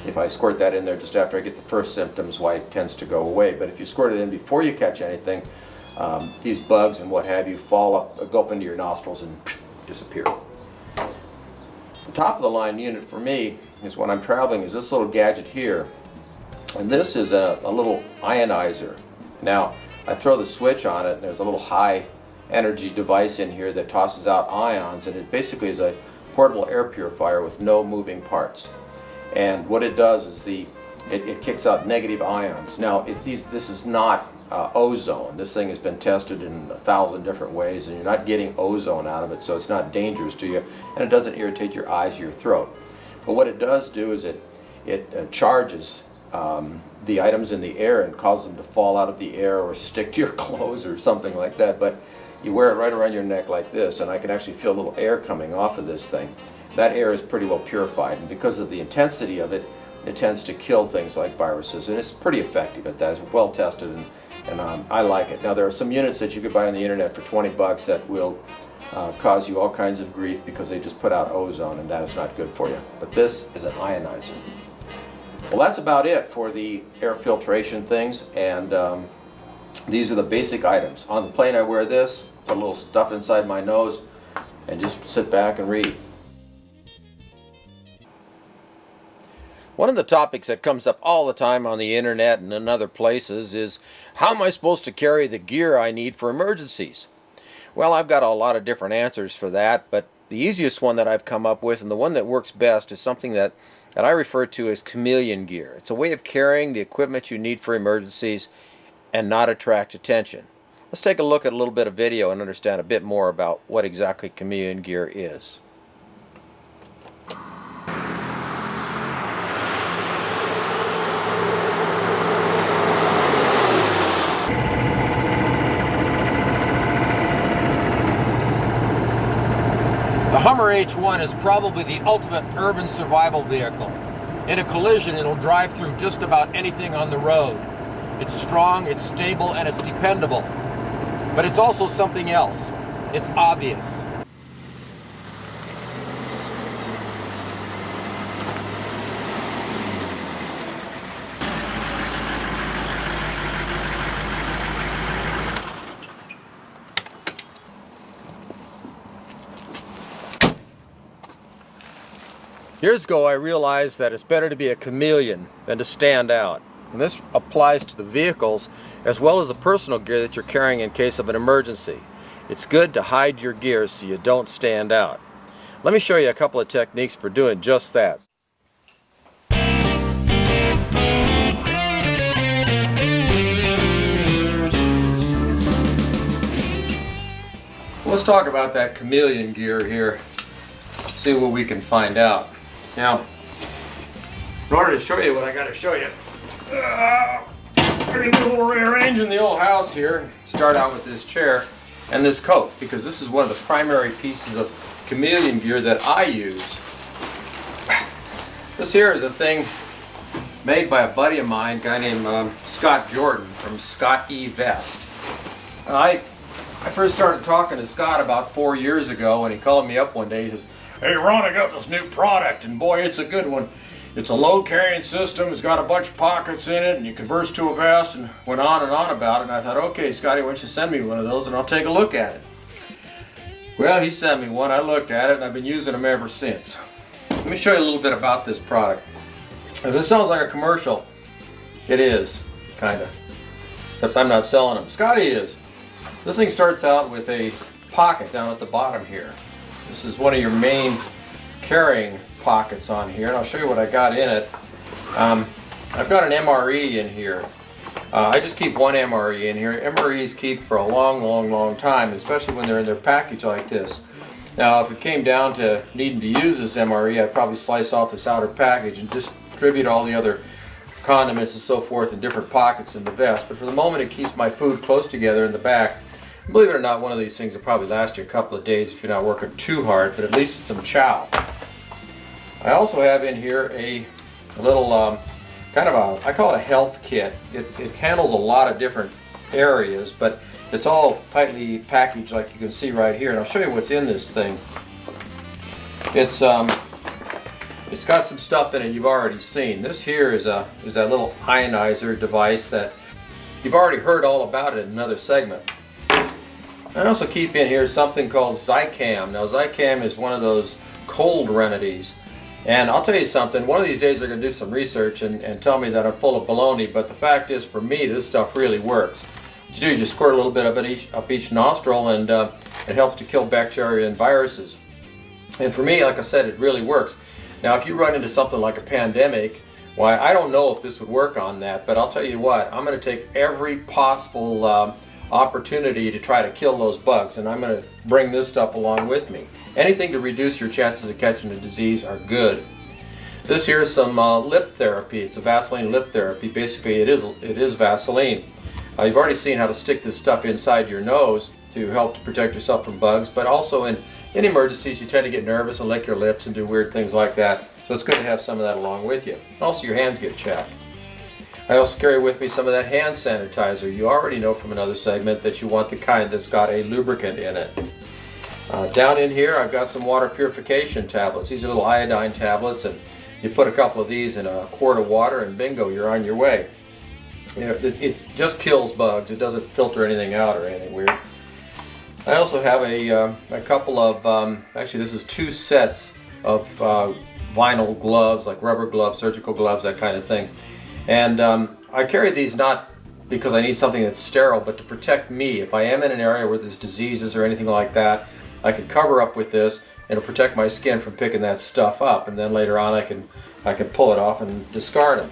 If I squirt that in there just after I get the first symptoms, why it tends to go away. But if you squirt it in before you catch anything, these bugs and what have you fall up, go up into your nostrils and disappear. The top of the line unit for me is, when I'm traveling, is this little gadget here. And this is a little ionizer. Now, I throw the switch on it, and there's a little high energy device in here that tosses out ions, and it basically is a portable air purifier with no moving parts. And what it does is it kicks out negative ions. Now, this is not ozone. This thing has been tested in 1,000 different ways, and you're not getting ozone out of it, so it's not dangerous to you, and it doesn't irritate your eyes or your throat. But what it does do is it charges the items in the air and causes them to fall out of the air or stick to your clothes or something like that. But you wear it right around your neck like this, and I can actually feel a little air coming off of this thing. That air is pretty well purified, and because of the intensity of it, it tends to kill things like viruses, and it's pretty effective at that. It's well tested, and I like it. Now, there are some units that you could buy on the internet for 20 bucks that will cause you all kinds of grief because they just put out ozone, and that is not good for you. But this is an ionizer. Well, that's about it for the air filtration things, and these are the basic items. On the plane I wear this, put a little stuff inside my nose, and just sit back and read. One of the topics that comes up all the time on the internet and in other places is, how am I supposed to carry the gear I need for emergencies? Well, I've got a lot of different answers for that, but the easiest one that I've come up with, and the one that works best, is something that I refer to as chameleon gear. It's a way of carrying the equipment you need for emergencies and not attract attention. Let's take a look at a little bit of video and understand a bit more about what exactly chameleon gear is. The Hummer H1 is probably the ultimate urban survival vehicle. In a collision, it'll drive through just about anything on the road. It's strong, it's stable, and it's dependable. But it's also something else. It's obvious. Years ago I realized that it's better to be a chameleon than to stand out. And this applies to the vehicles as well as the personal gear that you're carrying in case of an emergency. It's good to hide your gear so you don't stand out. Let me show you a couple of techniques for doing just that. Let's talk about that chameleon gear here. See what we can find out. Now, in order to show you what I got to show you, we'll rearrange in the old house here. Start out with this chair and this coat, because this is one of the primary pieces of chameleon gear that I use. This here is a thing made by a buddy of mine, a guy named Scott Jordan from ScottEVest. I first started talking to Scott about 4 years ago, and he called me up one day. He says, "Hey Ron, I got this new product, and boy, it's a good one. It's a load carrying system. It's got a bunch of pockets in it, and you converts to a vest," and went on and on about it. And I thought, okay, Scotty, why don't you send me one of those and I'll take a look at it. Well, he sent me one. I looked at it, and I've been using them ever since. Let me show you a little bit about this product. If this sounds like a commercial, it is, kind of. Except I'm not selling them. Scotty is. This thing starts out with a pocket down at the bottom here. This is one of your main carrying pockets on here, and I'll show you what I got in it. I've got an MRE in here. I just keep one MRE in here. MREs keep for a long time, especially when they're in their package like this. Now, if it came down to needing to use this MRE, I'd probably slice off this outer package and distribute all the other condiments and so forth in different pockets in the vest. But for the moment, it keeps my food close together in the back. Believe it or not, one of these things will probably last you a couple of days if you're not working too hard, but at least it's some chow. I also have in here a little kind of a, I call it a health kit. It handles a lot of different areas, but it's all tightly packaged like you can see right here. And I'll show you what's in this thing. It's got some stuff in it you've already seen. This here is that little ionizer device that you've already heard all about it in another segment. I also keep in here something called Zicam. Now Zicam is one of those cold remedies. And I'll tell you something, one of these days they're going to do some research and tell me that I'm full of baloney, but the fact is, for me, this stuff really works. What you do, you just squirt a little bit of it up each nostril, and it helps to kill bacteria and viruses. And for me, like I said, it really works. Now, if you run into something like a pandemic, why, I don't know if this would work on that, but I'll tell you what, I'm going to take every possible opportunity to try to kill those bugs, and I'm going to bring this stuff along with me. Anything to reduce your chances of catching a disease are good. This here is some lip therapy. It's a Vaseline lip therapy. Basically, it is Vaseline. You've already seen how to stick this stuff inside your nose to help to protect yourself from bugs, but also in emergencies you tend to get nervous and lick your lips and do weird things like that. So it's good to have some of that along with you. Also, your hands get chapped. I also carry with me some of that hand sanitizer. You already know from another segment that you want the kind that's got a lubricant in it. Down in here I've got some water purification tablets. These are little iodine tablets, and you put a couple of these in a quart of water and bingo, you're on your way. It just kills bugs. It doesn't filter anything out or anything weird. I also have a couple of, actually this is 2 sets of vinyl gloves, like rubber gloves, surgical gloves, that kind of thing. And I carry these not because I need something that's sterile, but to protect me. If I am in an area where there's diseases or anything like that, I can cover up with this, and it'll protect my skin from picking that stuff up, and then later on I can pull it off and discard them.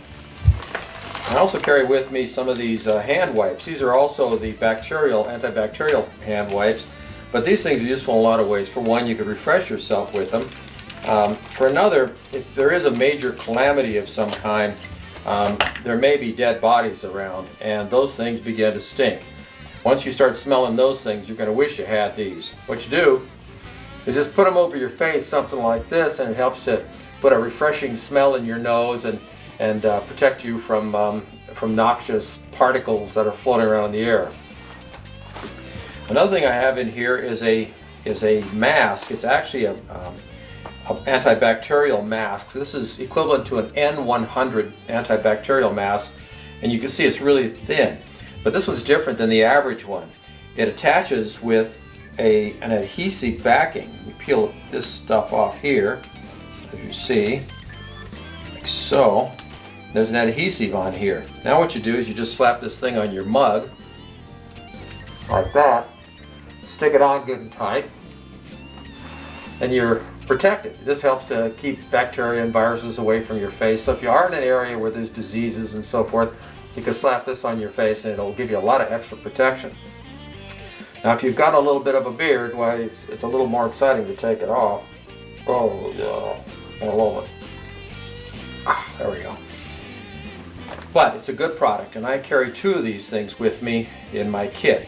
I also carry with me some of these hand wipes. These are also the antibacterial hand wipes, but these things are useful in a lot of ways. For one, you could refresh yourself with them. For another, if there is a major calamity of some kind, there may be dead bodies around, and those things begin to stink. Once you start smelling those things, you're going to wish you had these. What you do is just put them over your face, something like this, and it helps to put a refreshing smell in your nose and protect you from noxious particles that are floating around in the air. Another thing I have in here is a mask. It's actually a antibacterial mask. This is equivalent to an N100 antibacterial mask, and you can see it's really thin. But this one's different than the average one. It attaches with an adhesive backing. You peel this stuff off here, as you see, like so. There's an adhesive on here. Now what you do is you just slap this thing on your mug, like that, stick it on good and tight, and you're protected. This helps to keep bacteria and viruses away from your face. So if you are in an area where there's diseases and so forth, you can slap this on your face and it'll give you a lot of extra protection. Now if you've got a little bit of a beard, well, it's a little more exciting to take it off. Oh yeah, all over. There we go. But it's a good product, and I carry 2 of these things with me in my kit,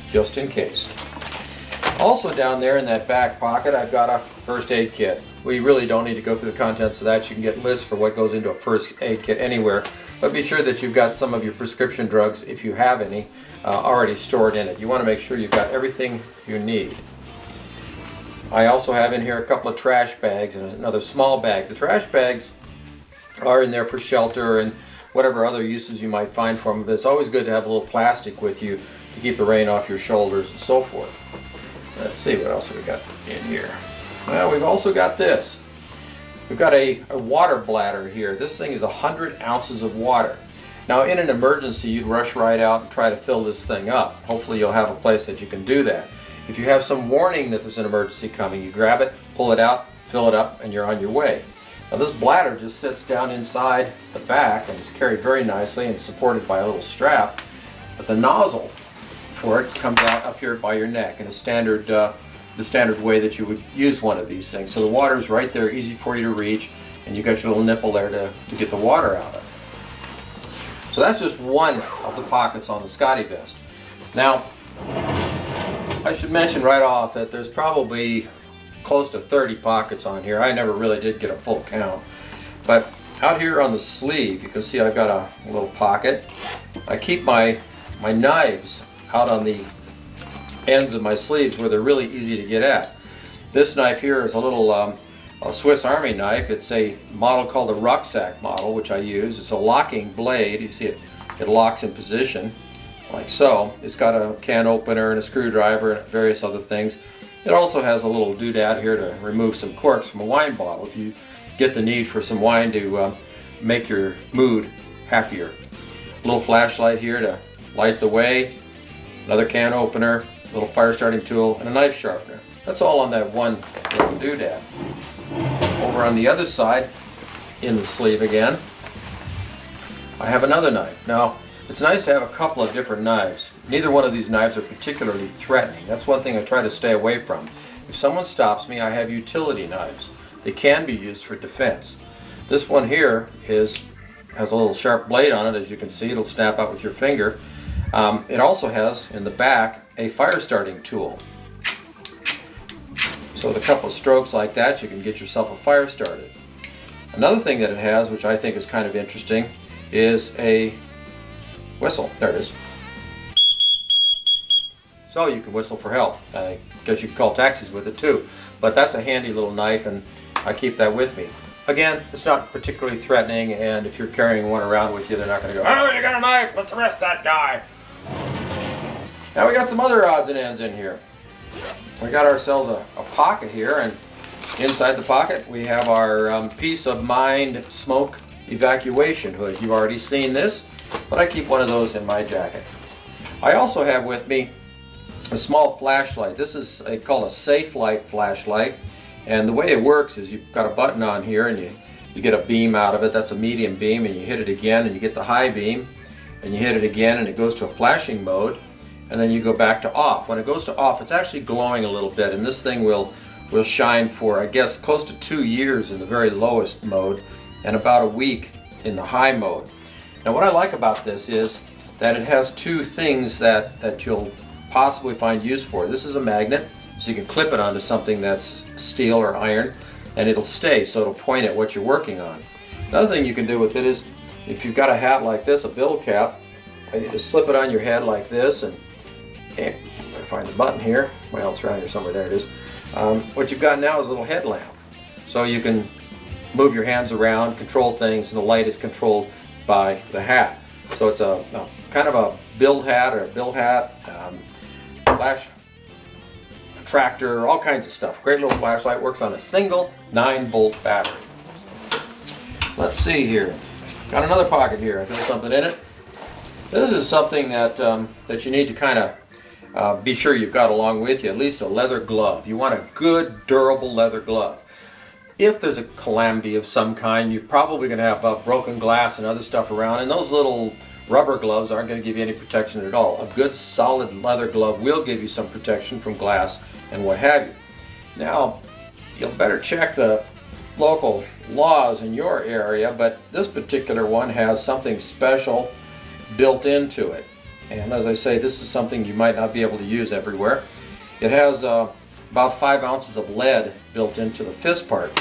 just in case. Also down there in that back pocket, I've got a first aid kit. We really don't need to go through the contents of that. You can get lists for what goes into a first aid kit anywhere, but be sure that you've got some of your prescription drugs, if you have any, already stored in it. You want to make sure you've got everything you need. I also have in here a couple of trash bags and another small bag. The trash bags are in there for shelter and whatever other uses you might find for them. But it's always good to have a little plastic with you to keep the rain off your shoulders and so forth. Let's see what else we got in here. Well, we've also got this. We've got a water bladder here. This thing is 100 ounces of water. Now in an emergency, you'd rush right out and try to fill this thing up. Hopefully you'll have a place that you can do that. If you have some warning that there's an emergency coming, you grab it, pull it out, fill it up, and you're on your way. Now this bladder just sits down inside the back and is carried very nicely and supported by a little strap. But the nozzle for it comes out up here by your neck in a standard, the standard way that you would use one of these things. So the water is right there, easy for you to reach, and you got your little nipple there to get the water out of. So that's just one of the pockets on the ScottEVest. Now, I should mention right off that there's probably close to 30 pockets on here. I never really did get a full count. But out here on the sleeve, you can see I've got a little pocket. I keep my knives out on the ends of my sleeves where they're really easy to get at. This knife here is a little a Swiss Army knife. It's a model called the rucksack model, which I use. It's a locking blade. You see it locks in position like so. It's got a can opener and a screwdriver and various other things. It also has a little doodad here to remove some corks from a wine bottle if you get the need for some wine to make your mood happier. A little flashlight here to light the way, another can opener, a little fire starting tool, and a knife sharpener. That's all on that one little doodad. Over on the other side, in the sleeve again, I have another knife. Now, it's nice to have a couple of different knives. Neither one of these knives are particularly threatening. That's one thing I try to stay away from. If someone stops me, I have utility knives. They can be used for defense. This one here has a little sharp blade on it, as you can see. It'll snap out with your finger. It also has, in the back, a fire starting tool. So with a couple of strokes like that, you can get yourself a fire started. Another thing that it has, which I think is kind of interesting, is a whistle. There it is. So you can whistle for help. I guess you can call taxis with it too. But that's a handy little knife, and I keep that with me. Again, it's not particularly threatening, and if you're carrying one around with you, they're not going to go, "Oh, you got a knife, let's arrest that guy." Now we got some other odds and ends in here. We got ourselves a pocket here, and inside the pocket we have our peace of mind smoke evacuation hood. You've already seen this, but I keep one of those in my jacket. I also have with me a small flashlight. This is called a safe light flashlight, and the way it works is you've got a button on here and you get a beam out of it. That's a medium beam, and you hit it again and you get the high beam, and you hit it again and it goes to a flashing mode, and then you go back to off. When it goes to off, it's actually glowing a little bit, and this thing will shine for, I guess, close to 2 years in the very lowest mode and about a week in the high mode. Now what I like about this is that it has two things that you'll possibly find use for. This is a magnet, so you can clip it onto something that's steel or iron, and it'll stay, so it'll point at what you're working on. Another thing you can do with it is, if you've got a hat like this, a bill cap, you just slip it on your head like this, and I find the button here. Well, it's around here somewhere. There it is. What you've got now is a little headlamp, so you can move your hands around, control things, and the light is controlled by the hat. So it's a kind of a build hat or a bill hat, tractor, all kinds of stuff. Great little flashlight, works on a single 9-volt battery. Let's see here. Got another pocket here. I feel something in it. This is something that that you need to kind of be sure you've got along with you, at least a leather glove. You want a good, durable leather glove. If there's a calamity of some kind, you're probably going to have broken glass and other stuff around, and those little rubber gloves aren't going to give you any protection at all. A good, solid leather glove will give you some protection from glass and what have you. Now, you'll better check the local laws in your area, but this particular one has something special built into it. And as I say, this is something you might not be able to use everywhere. It has about 5 ounces of lead built into the fist part.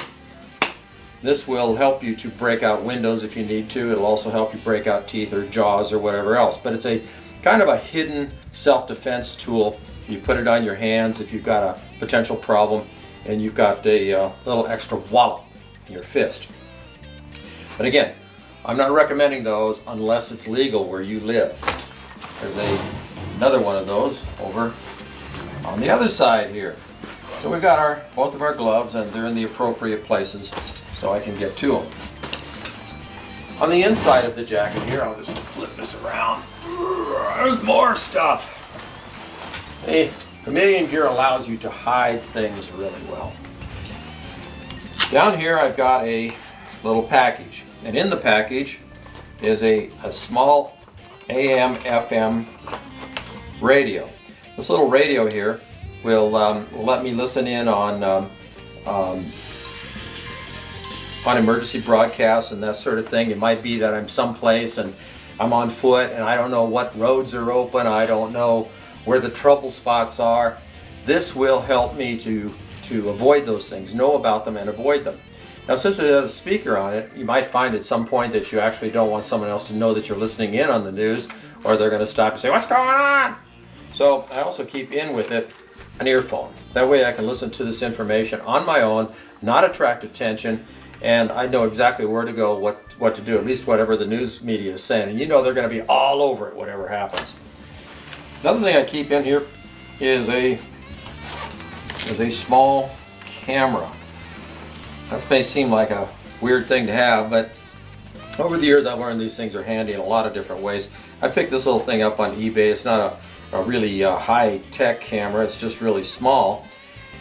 This will help you to break out windows if you need to. It'll also help you break out teeth or jaws or whatever else. But it's a kind of a hidden self-defense tool. You put it on your hands if you've got a potential problem and you've got a little extra wallop in your fist. But again, I'm not recommending those unless it's legal where you live. There's another one of those over on the other side here. So we've got both of our gloves, and they're in the appropriate places so I can get to them. On the inside of the jacket here, I'll just flip this around. There's more stuff. The chameleon gear allows you to hide things really well. Down here I've got a little package, and in the package is a small AM FM radio. This little radio here will let me listen in on emergency broadcasts and that sort of thing. It might be that I'm someplace and I'm on foot and I don't know what roads are open, I don't know where the trouble spots are. This will help me to avoid those things, know about them and avoid them. Now, since it has a speaker on it, you might find at some point that you actually don't want someone else to know that you're listening in on the news, or they're going to stop and say, "What's going on?" So I also keep in with it an earphone. That way I can listen to this information on my own, not attract attention, and I know exactly where to go, what to do, at least whatever the news media is saying. And you know they're going to be all over it, whatever happens. Another thing I keep in here is a small camera. That may seem like a weird thing to have, but over the years I've learned these things are handy in a lot of different ways. I picked this little thing up on eBay. It's not a really high-tech camera. It's just really small.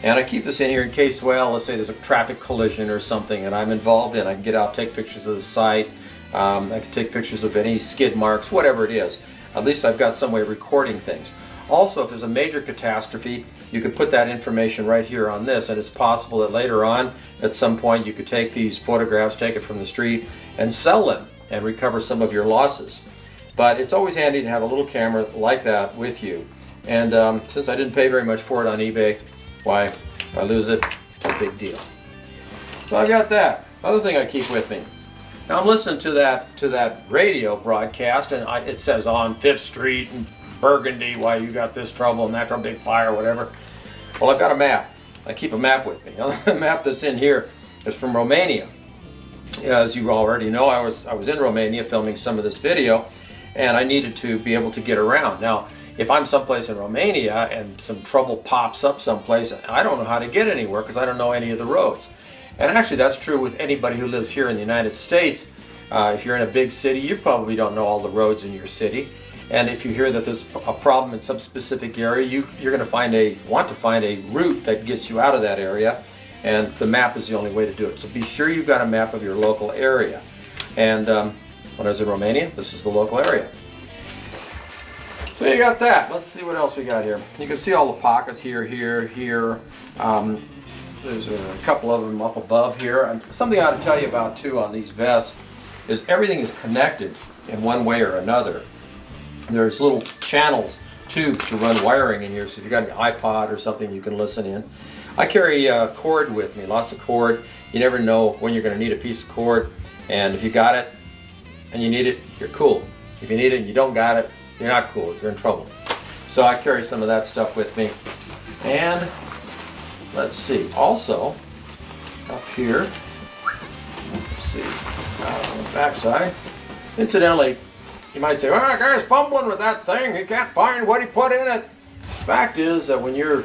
And I keep this in here in case, well, let's say there's a traffic collision or something and I'm involved in. I can get out, take pictures of the site. I can take pictures of any skid marks, whatever it is. At least I've got some way of recording things. Also, if there's a major catastrophe, you could put that information right here on this, and it's possible that later on, at some point, you could take these photographs, take it from the street, and sell them and recover some of your losses. But it's always handy to have a little camera like that with you. And since I didn't pay very much for it on eBay, why, if I lose it, it's a big deal. So I've got that. Other thing I keep with me. Now I'm listening to that radio broadcast, and it says on 5th Street and Burgundy, why you got this trouble and that big fire, whatever. Well, I've got a map. I keep a map with me. Now, the map that's in here is from Romania. As you already know, I was in Romania filming some of this video, and I needed to be able to get around. Now, if I'm someplace in Romania and some trouble pops up someplace, I don't know how to get anywhere because I don't know any of the roads. And actually, that's true with anybody who lives here in the United States. If you're in a big city, you probably don't know all the roads in your city. And if you hear that there's a problem in some specific area, you're going to want to find a route that gets you out of that area, and the map is the only way to do it. So be sure you've got a map of your local area. And when I was in Romania, this is the local area. So you got that. Let's see what else we got here. You can see all the pockets here, here. There's a couple of them up above here. And something I ought to tell you about too on these vests is everything is connected in one way or another. There's little channels, tubes to run wiring in here, so if you've got an iPod or something, you can listen in. I carry cord with me, lots of cord. You never know when you're going to need a piece of cord, and if you got it and you need it, you're cool. If you need it and you don't got it, you're not cool, you're in trouble. So I carry some of that stuff with me. And let's see, also up here, let's see, on the back side, incidentally, you might say, "Well, that guy's fumbling with that thing. He can't find what he put in it." The fact is that when you're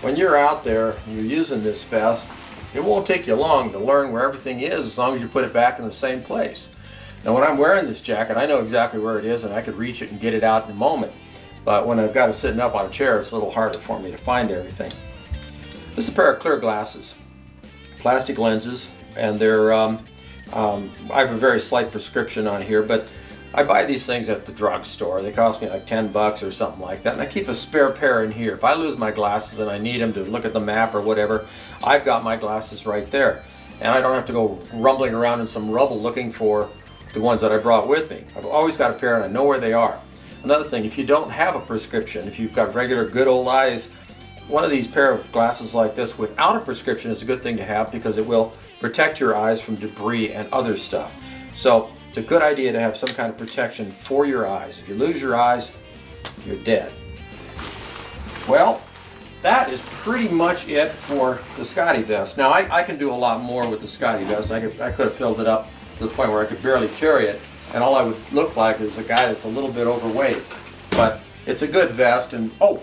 when you're out there and you're using this vest, it won't take you long to learn where everything is as long as you put it back in the same place. Now when I'm wearing this jacket, I know exactly where it is and I could reach it and get it out in a moment. But when I've got it sitting up on a chair, it's a little harder for me to find everything. This is a pair of clear glasses, plastic lenses, and they're, I have a very slight prescription on here, but I buy these things at the drugstore. They cost me like 10 bucks or something like that, and I keep a spare pair in here. If I lose my glasses and I need them to look at the map or whatever, I've got my glasses right there. And I don't have to go rumbling around in some rubble looking for the ones that I brought with me. I've always got a pair and I know where they are. Another thing, if you don't have a prescription, if you've got regular good old eyes, one of these pair of glasses like this without a prescription is a good thing to have because it will protect your eyes from debris and other stuff. So it's a good idea to have some kind of protection for your eyes. If you lose your eyes, you're dead. Well, that is pretty much it for the ScottEVest. Now I can do a lot more with the ScottEVest. I could have filled it up to the point where I could barely carry it, and all I would look like is a guy that's a little bit overweight. But it's a good vest, and oh,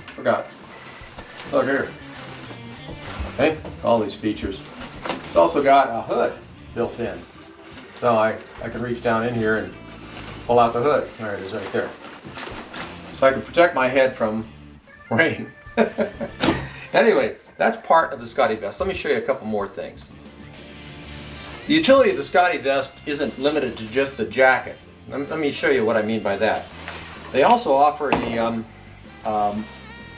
forgot. Look here. Okay, all these features. It's also got a hood built in. So I can reach down in here and pull out the hood. There it is right there. So I can protect my head from rain. Anyway, that's part of the ScottEVest. Let me show you a couple more things. The utility of the ScottEVest isn't limited to just the jacket. Let me show you what I mean by that. They also offer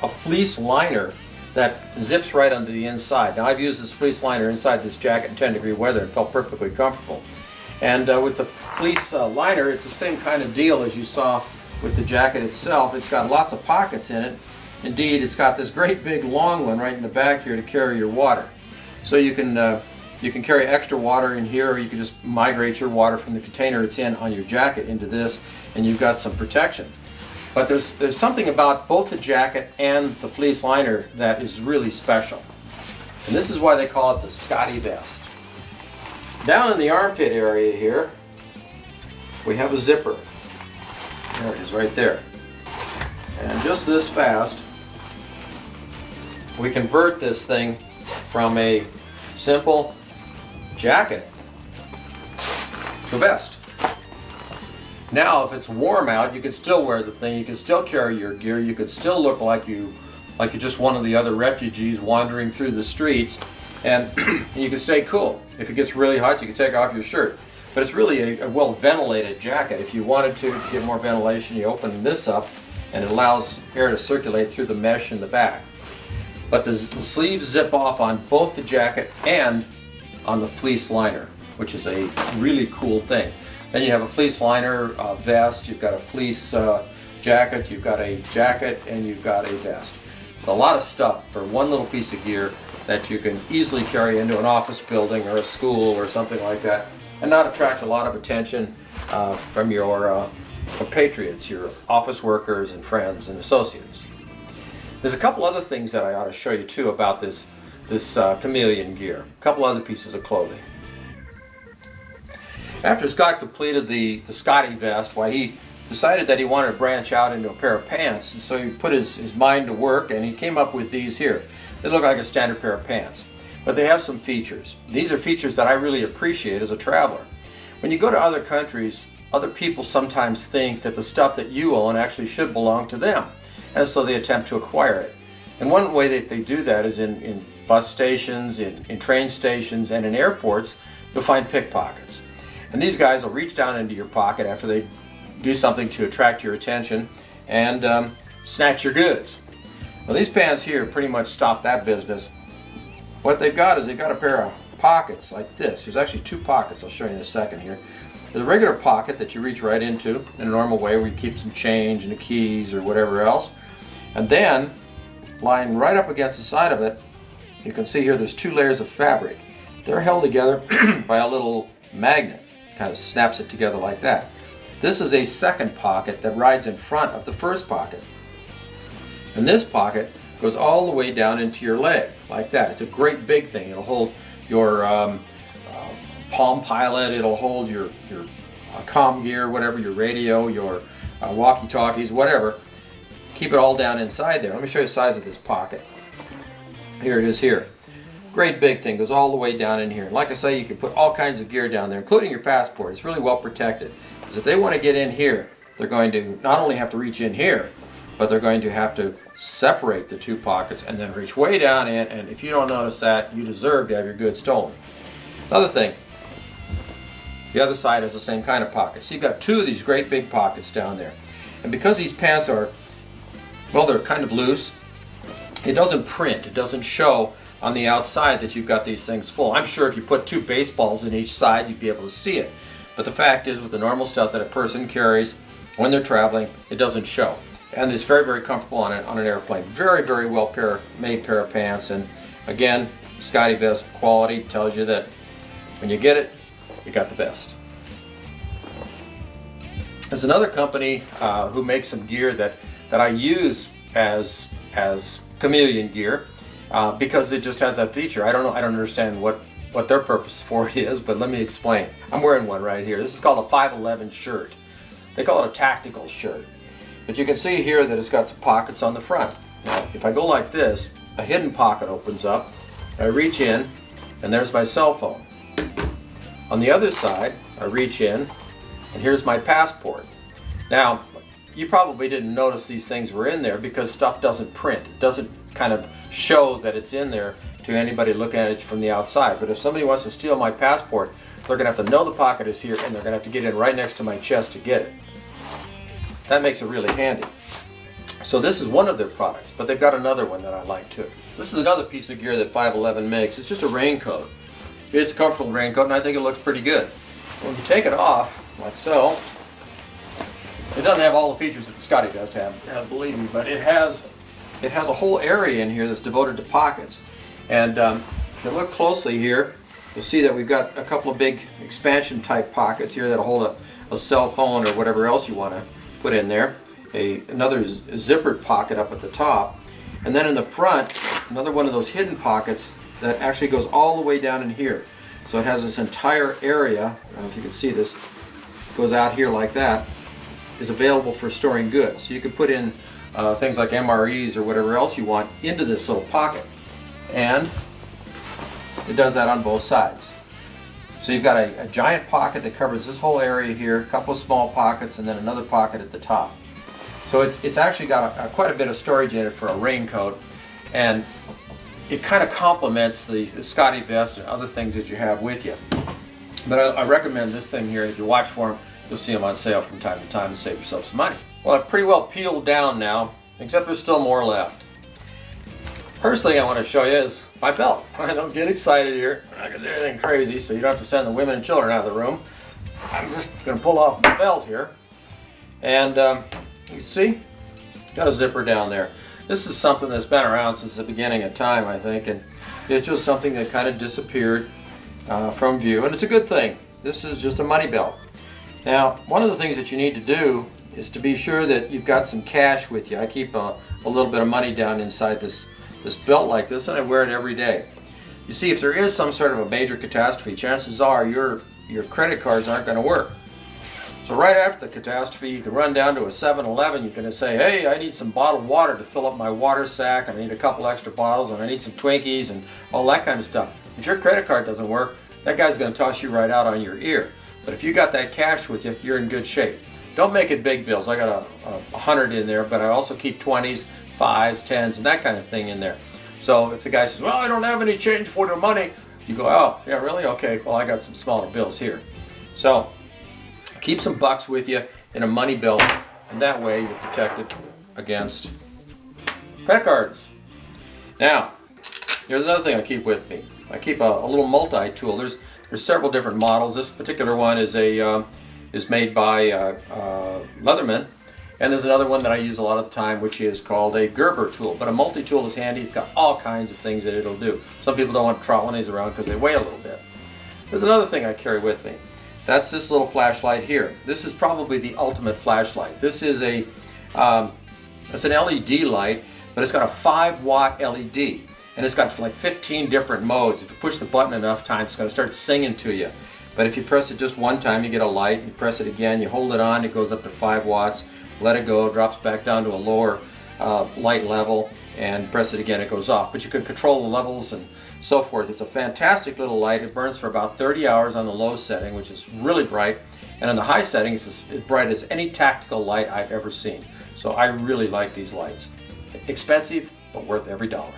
a fleece liner that zips right onto the inside. Now I've used this fleece liner inside this jacket in 10-degree weather and felt perfectly comfortable. And with the fleece liner, it's the same kind of deal as you saw with the jacket itself. It's got lots of pockets in it. Indeed, it's got this great big long one right in the back here to carry your water. So you can carry extra water in here, or you can just migrate your water from the container it's in on your jacket into this, and you've got some protection. But there's something about both the jacket and the fleece liner that is really special. And this is why they call it the ScottEVest. Down in the armpit area here, we have a zipper. There it is right there. And just this fast, we convert this thing from a simple jacket to a vest. Now, if it's warm out, you can still wear the thing, you can still carry your gear, you can still look like you're just one of the other refugees wandering through the streets, and you can stay cool. If it gets really hot, you can take off your shirt. But it's really a well-ventilated jacket. If you wanted to get more ventilation, you open this up, and it allows air to circulate through the mesh in the back. But the sleeves zip off on both the jacket and on the fleece liner, which is a really cool thing. Then you have a fleece liner vest, you've got a fleece jacket, you've got a jacket, and you've got a vest. It's a lot of stuff for one little piece of gear that you can easily carry into an office building or a school or something like that, and not attract a lot of attention from your compatriots, your office workers and friends and associates. There's a couple other things that I ought to show you too about this chameleon gear. A couple other pieces of clothing. After Scott completed the ScottEVest, why he decided that he wanted to branch out into a pair of pants, and so he put his mind to work and he came up with these here. They look like a standard pair of pants, but they have some features. These are features that I really appreciate as a traveler. When you go to other countries, other people sometimes think that the stuff that you own actually should belong to them, and so they attempt to acquire it. And one way that they do that is in bus stations, in train stations, and in airports, you'll find pickpockets. And these guys will reach down into your pocket after they do something to attract your attention and snatch your goods. Well, these pants here pretty much stop that business. What they've got is they've got a pair of pockets like this. There's actually two pockets I'll show you in a second here. There's a regular pocket that you reach right into in a normal way where you keep some change and the keys or whatever else. And then, lying right up against the side of it, you can see here there's two layers of fabric. They're held together by a little magnet. Kind of snaps it together like that. This is a second pocket that rides in front of the first pocket. And this pocket goes all the way down into your leg, like that. It's a great big thing. It'll hold your Palm Pilot, it'll hold your comm gear, whatever, your radio, your walkie-talkies, whatever. keep it all down inside there. Let me show you the size of this pocket. Here it is here. Great big thing, goes all the way down in here. And like I say, you can put all kinds of gear down there, including your passport. It's really well protected. Because if they want to get in here, they're going to not only have to reach in here, but they're going to have to separate the two pockets and then reach way down in, and if you don't notice that, you deserve to have your goods stolen. Another thing, the other side has the same kind of pocket. So you've got two of these great big pockets down there. And because these pants are, well, they're kind of loose, it doesn't print, it doesn't show on the outside that you've got these things full. I'm sure if you put two baseballs in each side, you'd be able to see it. But the fact is, with the normal stuff that a person carries when they're traveling, it doesn't show. And it's very, very comfortable on an airplane. Very, very well made pair of pants. And again, ScottEVest quality tells you that when you get it, you got the best. There's another company who makes some gear that I use as chameleon gear because it just has that feature. I don't understand what their purpose for it is, but let me explain. I'm wearing one right here. This is called a 511 shirt. They call it a tactical shirt. But you can see here that it's got some pockets on the front. Now, if I go like this, a hidden pocket opens up, I reach in, and there's my cell phone. On the other side, I reach in, and here's my passport. Now, you probably didn't notice these things were in there because stuff doesn't print. It doesn't kind of show that it's in there to anybody looking at it from the outside. But if somebody wants to steal my passport, they're going to have to know the pocket is here, and they're going to have to get in right next to my chest to get it. That makes it really handy. So this is one of their products, but they've got another one that I like too. This is another piece of gear that 511 makes. It's just a raincoat. It's a comfortable raincoat, and I think it looks pretty good. When you take it off, like so, it doesn't have all the features that the ScottEVest has, believe me, but it has a whole area in here that's devoted to pockets. And if you look closely here, you'll see that we've got a couple of big expansion type pockets here that'll hold a cell phone or whatever else you want to put in there. Another zippered pocket up at the top, and then in the front, another one of those hidden pockets that actually goes all the way down in here. So it has this entire area, I don't know if you can see this, goes out here like that, is available for storing goods. So you can put in things like MREs or whatever else you want into this little pocket. And it does that on both sides. So you've got a giant pocket that covers this whole area here, a couple of small pockets, and then another pocket at the top. So it's actually got quite a bit of storage in it for a raincoat, and it kind of complements the ScottEVest and other things that you have with you. But I recommend this thing here. If you watch for them, you'll see them on sale from time to time to save yourself some money. Well, I've pretty well peeled down now, except there's still more left. First thing I want to show you is my belt. I don't get excited here. I'm not going to do anything crazy, so you don't have to send the women and children out of the room. I'm just going to pull off my belt here. And you see, got a zipper down there. This is something that's been around since the beginning of time, I think, and it's just something that kind of disappeared from view, and it's a good thing. This is just a money belt. Now, one of the things that you need to do is to be sure that you've got some cash with you. I keep a little bit of money down inside this belt like this, and I wear it every day. You see, if there is some sort of a major catastrophe, chances are your credit cards aren't going to work. So right after the catastrophe, you can run down to a 7-Eleven, you can say, hey, I need some bottled water to fill up my water sack, and I need a couple extra bottles, and I need some Twinkies, and all that kind of stuff. If your credit card doesn't work, that guy's going to toss you right out on your ear. But if you got that cash with you, you're in good shape. Don't make it big bills. I got a 100 in there, but I also keep 20s, 5s, 10s, and that kind of thing in there. So if the guy says, well, I don't have any change for the money, you go, oh, yeah, really? Okay, well, I got some smaller bills here. So keep some bucks with you in a money belt, and that way you're protected against credit cards. Now, here's another thing I keep with me. I keep a little multi-tool. There's several different models. This particular one is made by Leatherman, and there's another one that I use a lot of the time, which is called a Gerber tool. But a multi-tool is handy. It's got all kinds of things that it'll do. Some people don't want to trot one of these around because they weigh a little bit. There's another thing I carry with me. That's this little flashlight here. This is probably the ultimate flashlight. This is it's an LED light, but it's got a 5-watt LED. And it's got like 15 different modes. If you push the button enough times, it's going to start singing to you. But if you press it just one time, you get a light. You press it again, you hold it on, it goes up to 5 watts. Let it go, it drops back down to a lower light level, and press it again, it goes off. But you can control the levels and so forth. It's a fantastic little light. It burns for about 30 hours on the low setting, which is really bright, and on the high setting it's as bright as any tactical light I've ever seen. So I really like these lights. Expensive, but worth every dollar.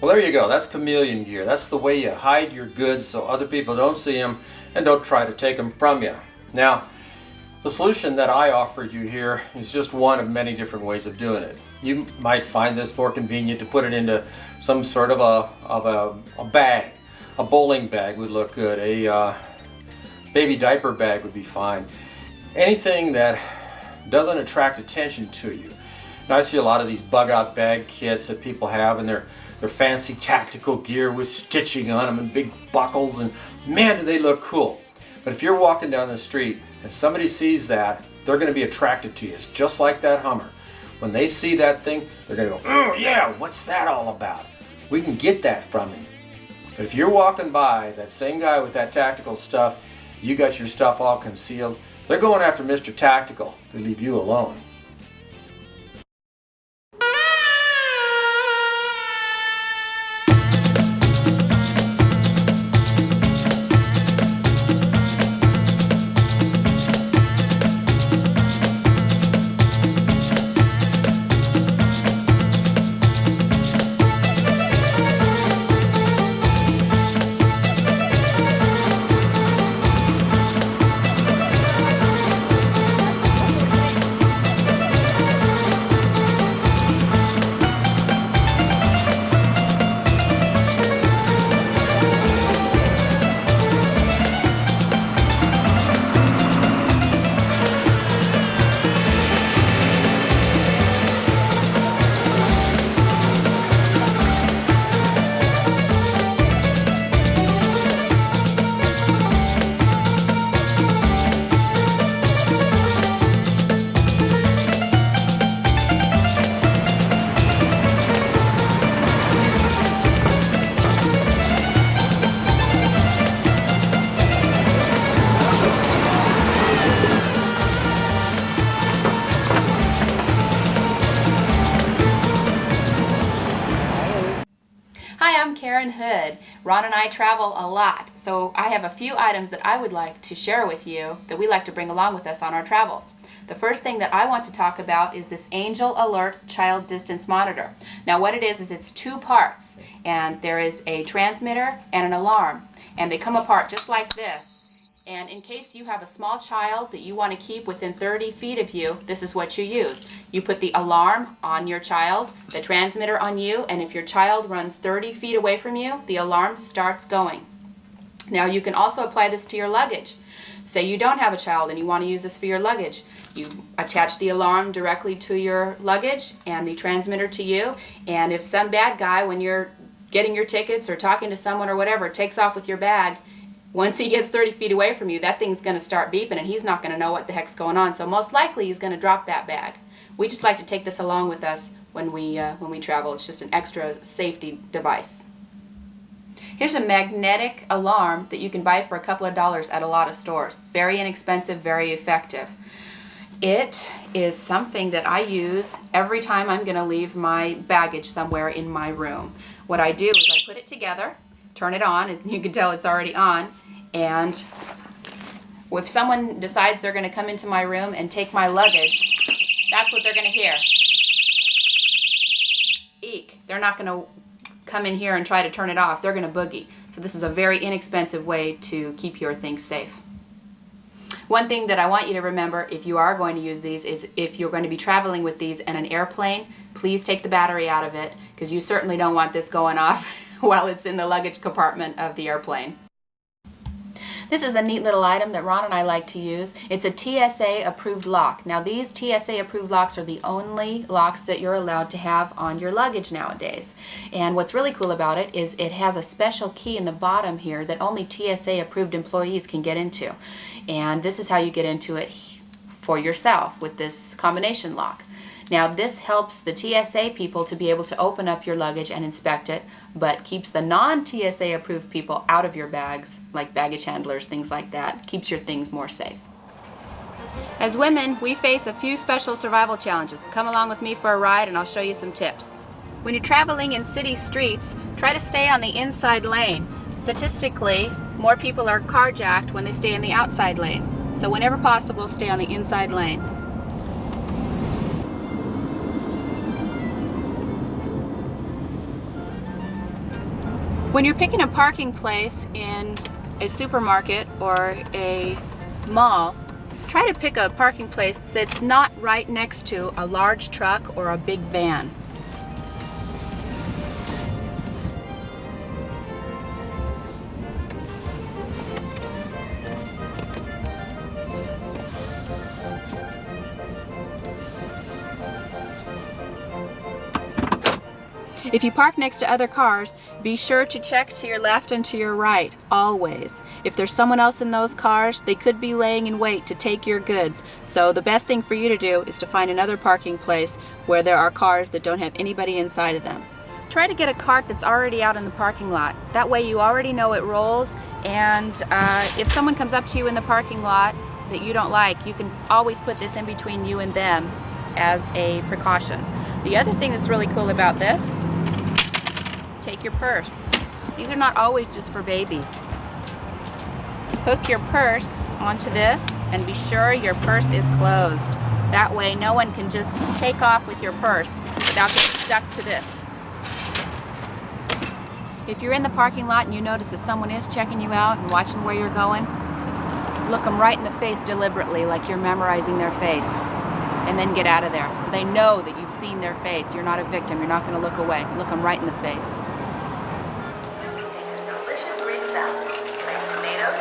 Well, there you go. That's chameleon gear. That's the way you hide your goods so other people don't see them and don't try to take them from you. Now, the solution that I offered you here is just one of many different ways of doing it. You might find this more convenient to put it into some sort of a bag. A bowling bag would look good. A baby diaper bag would be fine. Anything that doesn't attract attention to you. Now, I see a lot of these bug-out bag kits that people have, and they're fancy tactical gear with stitching on them and big buckles, and man, do they look cool. But if you're walking down the street and somebody sees that, they're going to be attracted to you. It's just like that Hummer. When they see that thing, they're going to go, oh yeah, what's that all about? We can get that from him. But if you're walking by that same guy with that tactical stuff, you got your stuff all concealed, they're going after Mr. Tactical. They leave you alone. Hood. Ron and I travel a lot, so I have a few items that I would like to share with you that we like to bring along with us on our travels. The first thing that I want to talk about is this Angel Alert Child Distance Monitor. Now what it is it's two parts, and there is a transmitter and an alarm, and they come apart just like this. And in case you have a small child that you want to keep within 30 feet of you, this is what you use. You put the alarm on your child, the transmitter on you, and if your child runs 30 feet away from you, the alarm starts going. Now you can also apply this to your luggage. Say you don't have a child and you want to use this for your luggage. You attach the alarm directly to your luggage and the transmitter to you, and if some bad guy, when you're getting your tickets or talking to someone or whatever, takes off with your bag, once he gets 30 feet away from you, that thing's going to start beeping and he's not going to know what the heck's going on. So most likely he's going to drop that bag. We just like to take this along with us when we travel. It's just an extra safety device. Here's a magnetic alarm that you can buy for a couple of dollars at a lot of stores. It's very inexpensive, very effective. It is something that I use every time I'm going to leave my baggage somewhere in my room. What I do is I put it together, turn it on, and you can tell it's already on, and if someone decides they're going to come into my room and take my luggage, that's what they're going to hear. Eek. They're not going to come in here and try to turn it off. They're going to boogie. So this is a very inexpensive way to keep your things safe. One thing that I want you to remember if you are going to use these is if you're going to be traveling with these in an airplane, please take the battery out of it, because you certainly don't want this going off while it's in the luggage compartment of the airplane. This is a neat little item that Ron and I like to use. It's a TSA approved lock. Now these TSA approved locks are the only locks that you're allowed to have on your luggage nowadays. And what's really cool about it is it has a special key in the bottom here that only TSA approved employees can get into. And this is how you get into it for yourself with this combination lock. Now this helps the TSA people to be able to open up your luggage and inspect it, but keeps the non-TSA approved people out of your bags, like baggage handlers, things like that. Keeps your things more safe. As women, we face a few special survival challenges. Come along with me for a ride and I'll show you some tips. When you're traveling in city streets, try to stay on the inside lane. Statistically, more people are carjacked when they stay in the outside lane. So whenever possible, stay on the inside lane. When you're picking a parking place in a supermarket or a mall, try to pick a parking place that's not right next to a large truck or a big van. If you park next to other cars, be sure to check to your left and to your right, always. If there's someone else in those cars, they could be laying in wait to take your goods. So the best thing for you to do is to find another parking place where there are cars that don't have anybody inside of them. Try to get a cart that's already out in the parking lot. That way you already know it rolls, and if someone comes up to you in the parking lot that you don't like, you can always put this in between you and them as a precaution. The other thing that's really cool about this, take your purse. These are not always just for babies. Hook your purse onto this and be sure your purse is closed. That way no one can just take off with your purse without getting stuck to this. If you're in the parking lot and you notice that someone is checking you out and watching where you're going, look them right in the face deliberately, like you're memorizing their face, and then get out of there. So they know that you've seen their face. You're not a victim. You're not going to look away. Look them right in the face. Delicious green salad. Place tomatoes,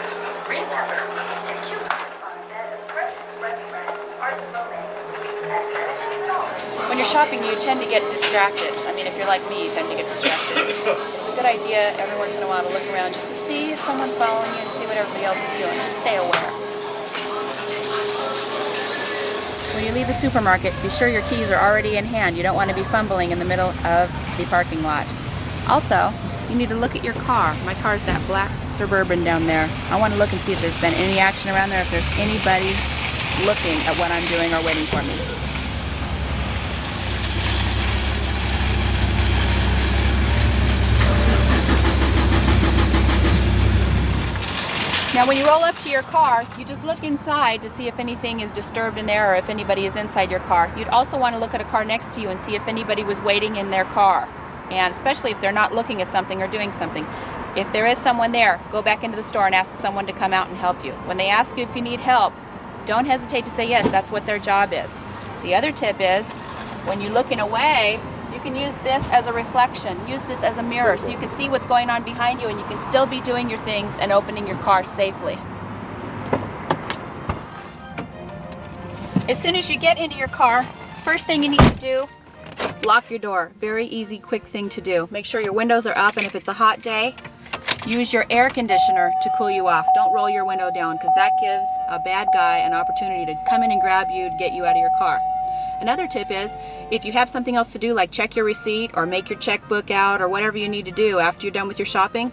green peppers, and cucumbers on a bed of fresh red bread, hearts of romaine, and finish it all. When you're shopping, you tend to get distracted. I mean, if you're like me, you tend to get distracted. It's a good idea every once in a while to look around just to see if someone's following you and see what everybody else is doing. Just stay aware. When you leave the supermarket, be sure your keys are already in hand. You don't want to be fumbling in the middle of the parking lot. Also, you need to look at your car. My car's that black Suburban down there. I want to look and see if there's been any action around there, if there's anybody looking at what I'm doing or waiting for me. Now when you roll up to your car, you just look inside to see if anything is disturbed in there or if anybody is inside your car. You'd also want to look at a car next to you and see if anybody was waiting in their car. And especially if they're not looking at something or doing something. If there is someone there, go back into the store and ask someone to come out and help you. When they ask you if you need help, don't hesitate to say yes, that's what their job is. The other tip is, when you're looking away, you can use this as a reflection. Use this as a mirror so you can see what's going on behind you and you can still be doing your things and opening your car safely. As soon as you get into your car, first thing you need to do, lock your door. Very easy, quick thing to do. Make sure your windows are up, and if it's a hot day, use your air conditioner to cool you off. Don't roll your window down, because that gives a bad guy an opportunity to come in and grab you to get you out of your car. Another tip is, if you have something else to do, like check your receipt or make your checkbook out or whatever you need to do after you're done with your shopping,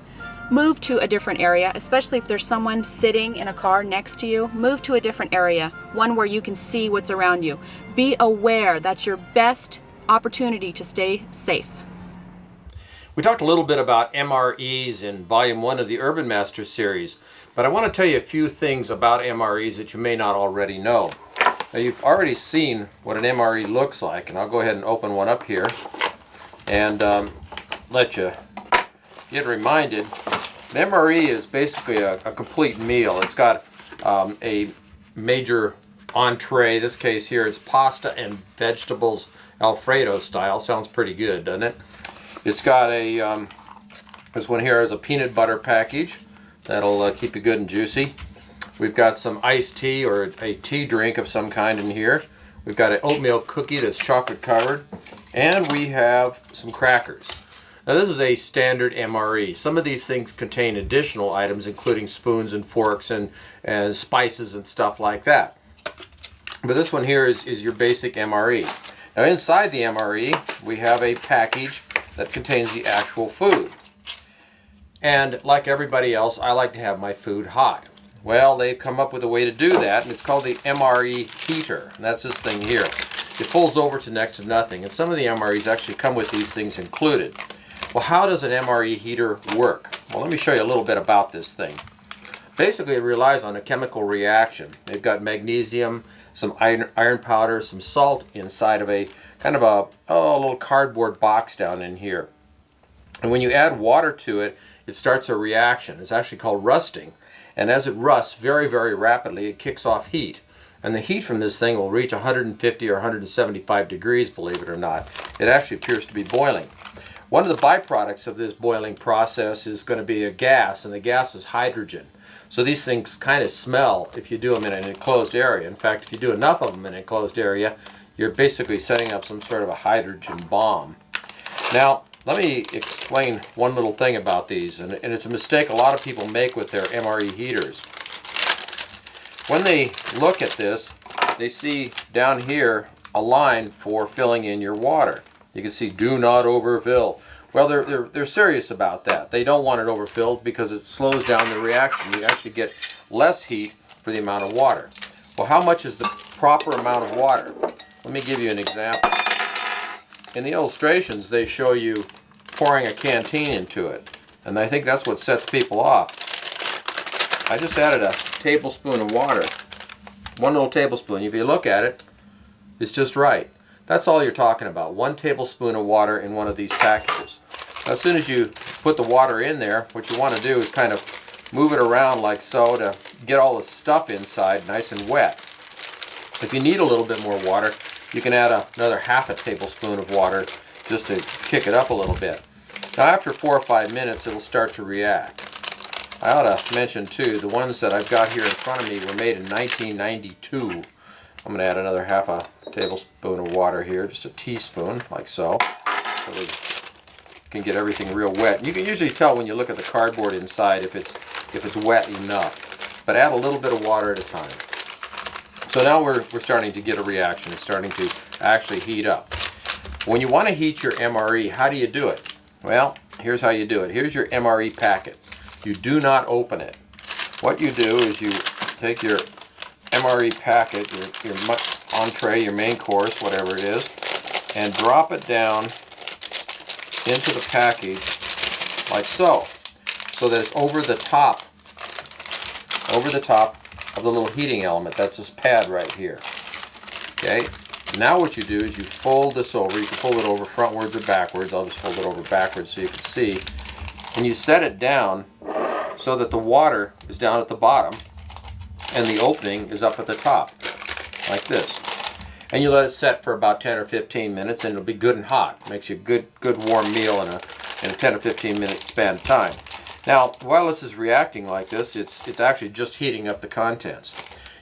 move to a different area, especially if there's someone sitting in a car next to you. Move to a different area, one where you can see what's around you. Be aware. That's your best opportunity to stay safe. We talked a little bit about MREs in Volume 1 of the UrbanMaster series, but I want to tell you a few things about MREs that you may not already know. Now, you've already seen what an MRE looks like, and I'll go ahead and open one up here and let you get reminded. An MRE is basically a complete meal. It's got a major entree. In this case here, it's pasta and vegetables Alfredo style. Sounds pretty good, doesn't it? It's got a, this one here is a peanut butter package. That'll keep you good and juicy. We've got some iced tea or a tea drink of some kind in here. We've got an oatmeal cookie that's chocolate covered. And we have some crackers. Now this is a standard MRE. Some of these things contain additional items, including spoons and forks and spices and stuff like that. But this one here is your basic MRE. Now inside the MRE, we have a package that contains the actual food. And like everybody else, I like to have my food hot. Well, they've come up with a way to do that, and it's called the MRE heater. And that's this thing here. It pulls over to next to nothing, and some of the MREs actually come with these things included. Well, how does an MRE heater work? Well, let me show you a little bit about this thing. Basically, it relies on a chemical reaction. They've got magnesium, some iron powder, some salt inside of a kind of a little cardboard box down in here. And when you add water to it, it starts a reaction. It's actually called rusting. And as it rusts very, very rapidly, it kicks off heat. And the heat from this thing will reach 150 or 175 degrees, believe it or not. It actually appears to be boiling. One of the byproducts of this boiling process is going to be a gas, and the gas is hydrogen. So these things kind of smell if you do them in an enclosed area. In fact, if you do enough of them in an enclosed area, you're basically setting up some sort of a hydrogen bomb. Now, let me explain one little thing about these, and it's a mistake a lot of people make with their MRE heaters. When they look at this, they see down here a line for filling in your water. You can see do not overfill. Well, they're serious about that. They don't want it overfilled because it slows down the reaction. You actually get less heat for the amount of water. Well, how much is the proper amount of water? Let me give you an example. In the illustrations, they show you pouring a canteen into it, and I think that's what sets people off. I just added a tablespoon of water, one little tablespoon. If you look at it, it's just right. That's all you're talking about, 1 tablespoon of water in one of these packages. Now, as soon as you put the water in there, what you want to do is kind of move it around like so to get all the stuff inside nice and wet. If you need a little bit more water, you can add another half a tablespoon of water just to kick it up a little bit. Now, after 4 or 5 minutes, it'll start to react. I ought to mention too, the ones that I've got here in front of me were made in 1992. I'm going to add another half a tablespoon of water here, just a teaspoon, like so we can get everything real wet. And you can usually tell when you look at the cardboard inside if it's wet enough. But add a little bit of water at a time. So now we're starting to get a reaction. It's starting to actually heat up. When you want to heat your MRE, how do you do it? Well, here's how you do it. Here's your MRE packet. You do not open it. What you do is you take your MRE packet, your entree, your main course, whatever it is, and drop it down into the package like so that it's over the top of the little heating element. That's this pad right here. Okay? Now what you do is you fold this over. You can fold it over frontwards or backwards. I'll just fold it over backwards so you can see. And you set it down so that the water is down at the bottom and the opening is up at the top, like this. And you let it set for about 10 or 15 minutes, and it'll be good and hot. Makes you a good warm meal in a 10 or 15 minute span of time. Now, while this is reacting like this, it's actually just heating up the contents.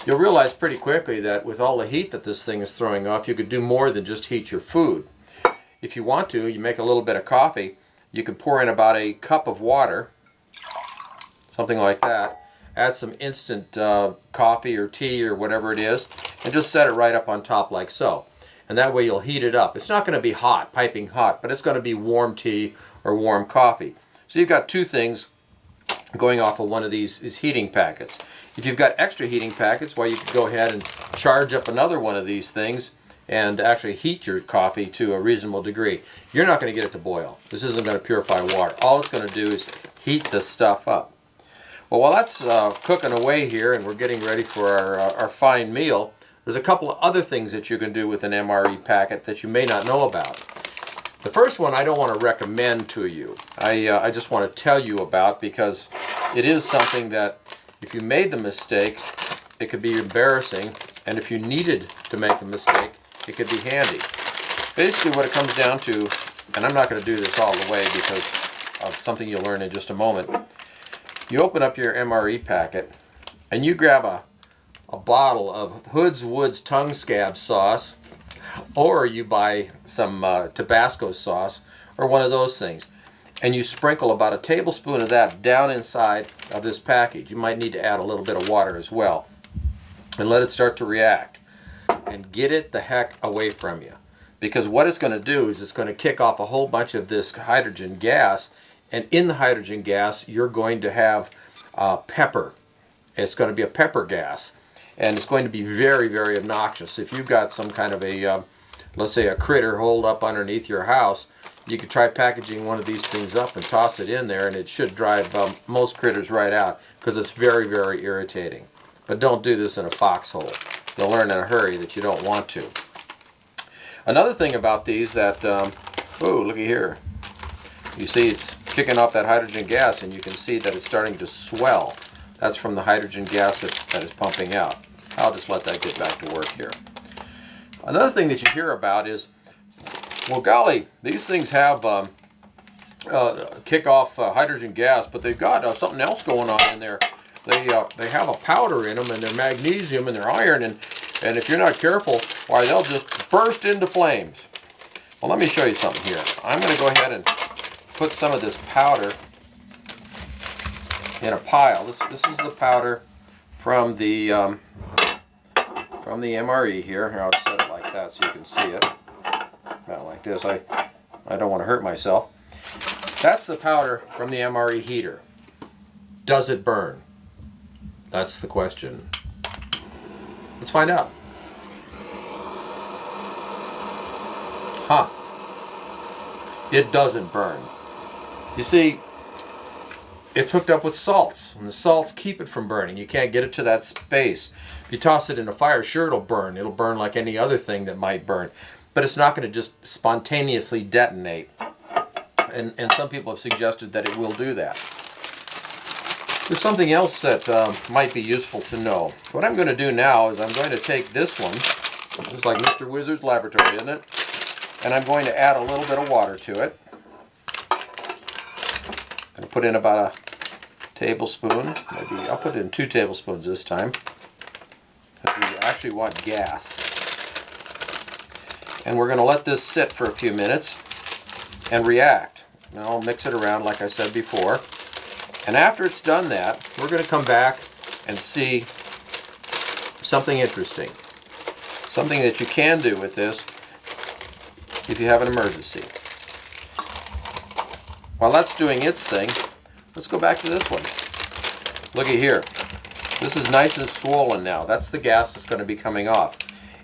You'll realize pretty quickly that with all the heat that this thing is throwing off, you could do more than just heat your food. If you want to, you make a little bit of coffee. You can pour in about a cup of water, something like that. Add some instant coffee or tea or whatever it is, and just set it right up on top like so. And that way you'll heat it up. It's not going to be hot, piping hot, but it's going to be warm tea or warm coffee. So you've got two things going off of one of these heating packets. If you've got extra heating packets, well, you could go ahead and charge up another one of these things and actually heat your coffee to a reasonable degree. You're not going to get it to boil. This isn't going to purify water. All it's going to do is heat the stuff up. Well, while that's cooking away here and we're getting ready for our fine meal, there's a couple of other things that you can do with an MRE packet that you may not know about. The first one I don't want to recommend to you. I just want to tell you about because it is something that if you made the mistake, it could be embarrassing, and if you needed to make the mistake, it could be handy. Basically what it comes down to, and I'm not going to do this all the way because of something you'll learn in just a moment. You open up your MRE packet and you grab a bottle of Hood's Woods tongue scab sauce, or you buy some Tabasco sauce or one of those things, and you sprinkle about a tablespoon of that down inside of this package. You might need to add a little bit of water as well, and let it start to react, and get it the heck away from you, because what it's going to do is it's going to kick off a whole bunch of this hydrogen gas, and in the hydrogen gas you're going to have pepper It's going to be a pepper gas, and it's going to be very, very obnoxious. If you've got some kind of a, let's say a critter holed up underneath your house, you could try packaging one of these things up and toss it in there, and it should drive most critters right out, because it's very, very irritating. But don't do this in a foxhole. You'll learn in a hurry that you don't want to. Another thing about these that, oh, looky here. You see it's kicking off that hydrogen gas, and you can see that it's starting to swell. That's from the hydrogen gas that is pumping out. I'll just let that get back to work here. Another thing that you hear about is, well, golly, these things have kick off hydrogen gas, but they've got something else going on in there. They have a powder in them, and they're magnesium and they're iron, and if you're not careful, why, they'll just burst into flames. Well, let me show you something here. I'm going to go ahead and put some of this powder in a pile. This is the powder from the MRE here. Here, I'll set it like that so you can see it. About like this. I don't want to hurt myself. That's the powder from the MRE heater. Does it burn? That's the question. Let's find out. Huh. It doesn't burn. You see, it's hooked up with salts, and the salts keep it from burning. You can't get it to that space. If you toss it in a fire, sure, it'll burn. It'll burn like any other thing that might burn. But it's not going to just spontaneously detonate. And some people have suggested that it will do that. There's something else that might be useful to know. What I'm going to do now is I'm going to take this one. It's like Mr. Wizard's laboratory, isn't it? And I'm going to add a little bit of water to it. I'm going to put in about a tablespoon. Maybe I'll put in 2 tablespoons this time, because we actually want gas. And we're going to let this sit for a few minutes and react. Now I'll mix it around like I said before. And after it's done that, we're going to come back and see something interesting. Something that you can do with this if you have an emergency. While that's doing its thing, let's go back to this one. Looky here. This is nice and swollen now. That's the gas that's going to be coming off.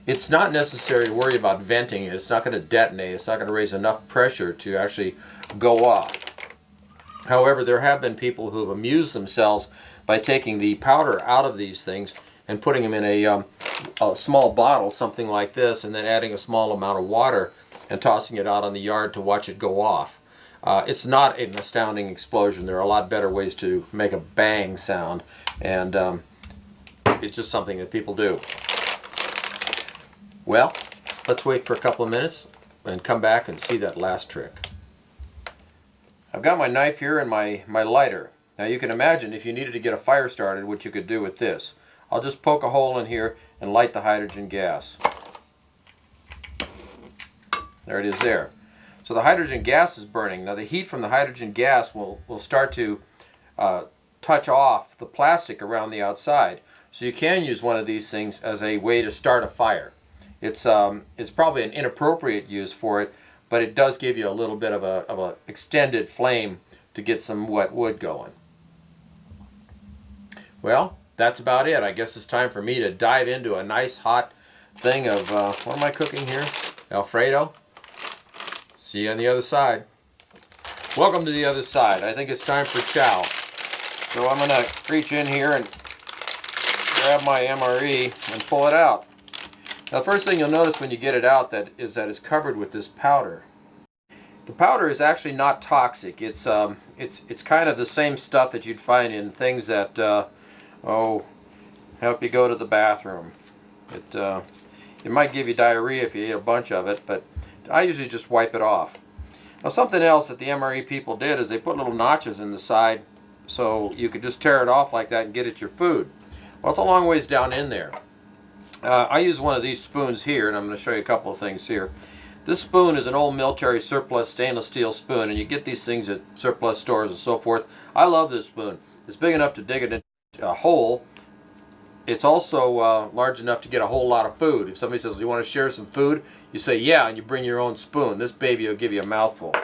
It's not necessary to worry about venting it. It's not going to detonate. It's not going to raise enough pressure to actually go off. However, there have been people who have amused themselves by taking the powder out of these things and putting them in a small bottle, something like this, and then adding a small amount of water and tossing it out on the yard to watch it go off. It's not an astounding explosion. There are a lot better ways to make a bang sound, and it's just something that people do. Well, let's wait for a couple of minutes and come back and see that last trick. I've got my knife here and my lighter. Now you can imagine if you needed to get a fire started what you could do with this. I'll just poke a hole in here and light the hydrogen gas. There it is there. So the hydrogen gas is burning. Now the heat from the hydrogen gas will start to touch off the plastic around the outside. So you can use one of these things as a way to start a fire. It's probably an inappropriate use for it, but it does give you a little bit of a extended flame to get some wet wood going. Well, that's about it. I guess it's time for me to dive into a nice hot thing of, what am I cooking here? Alfredo. See you on the other side. Welcome to the other side. I think it's time for chow. So I'm going to reach in here and grab my MRE and pull it out. Now the first thing you'll notice when you get it out is that it's covered with this powder. The powder is actually not toxic. It's kind of the same stuff that you'd find in things that help you go to the bathroom. It might give you diarrhea if you eat a bunch of it, but I usually just wipe it off. Now something else that the MRE people did is they put little notches in the side so you could just tear it off like that and get at your food. Well, it's a long ways down in there. I use one of these spoons here, and I'm going to show you a couple of things here. This spoon is an old military surplus stainless steel spoon, and you get these things at surplus stores and so forth. I love this spoon. It's big enough to dig it into a hole. It's also large enough to get a whole lot of food. If somebody says, "You want to share some food?" you say, "Yeah," and you bring your own spoon. This baby will give you a mouthful.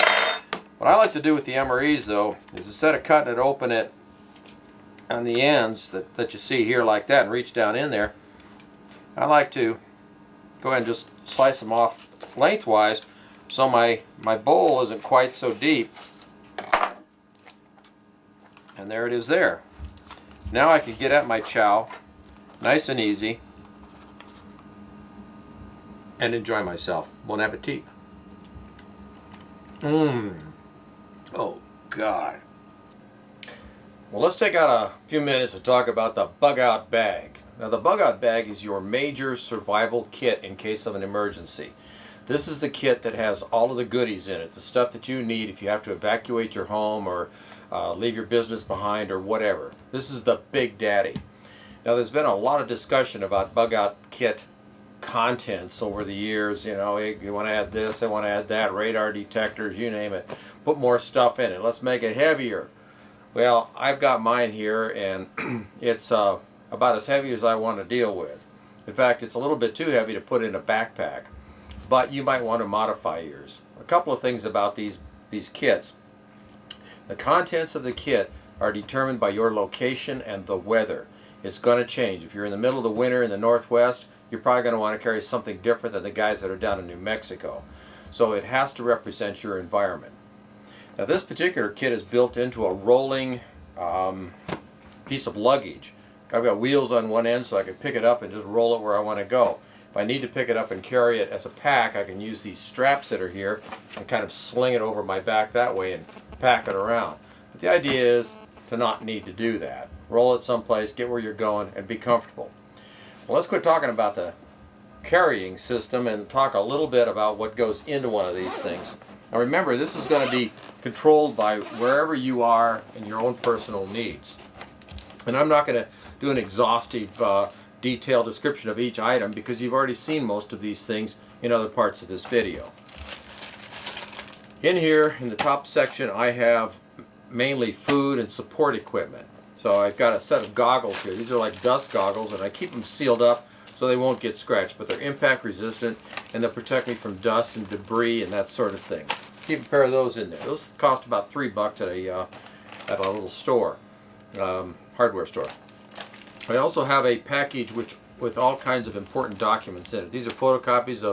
What I like to do with the MREs, though, is instead of cutting it open at on the ends that you see here like that and reach down in there, I like to go ahead and just slice them off lengthwise so my bowl isn't quite so deep. And there it is there. Now I can get at my chow nice and easy and enjoy myself. Bon appetit. Oh God. Well, let's take out a few minutes to talk about the bug out bag. Now the bug out bag is your major survival kit in case of an emergency. This is the kit that has all of the goodies in it, the stuff that you need if you have to evacuate your home or leave your business behind or whatever. This is the big daddy. Now there's been a lot of discussion about bug out kit contents over the years. You know, you want to add this, they want to add that, radar detectors, you name it. Put more stuff in it. Let's make it heavier. Well, I've got mine here, and it's about as heavy as I want to deal with. In fact, it's a little bit too heavy to put in a backpack, but you might want to modify yours. A couple of things about these kits. The contents of the kit are determined by your location and the weather. It's going to change. If you're in the middle of the winter in the Northwest, you're probably going to want to carry something different than the guys that are down in New Mexico. So it has to represent your environment. Now this particular kit is built into a rolling piece of luggage. I've got wheels on one end so I can pick it up and just roll it where I want to go. If I need to pick it up and carry it as a pack, I can use these straps that are here and kind of sling it over my back that way and pack it around. But the idea is to not need to do that. Roll it someplace, get where you're going, and be comfortable. Well, let's quit talking about the carrying system and talk a little bit about what goes into one of these things. Now remember, this is going to be controlled by wherever you are and your own personal needs. And I'm not going to do an exhaustive detailed description of each item because you've already seen most of these things in other parts of this video. In here, in the top section, I have mainly food and support equipment. So I've got a set of goggles here. These are like dust goggles, and I keep them sealed up so they won't get scratched, but they're impact resistant and they'll protect me from dust and debris and that sort of thing. Keep a pair of those in there. Those cost about $3 at a little store, hardware store. I also have a package with all kinds of important documents in it. These are photocopies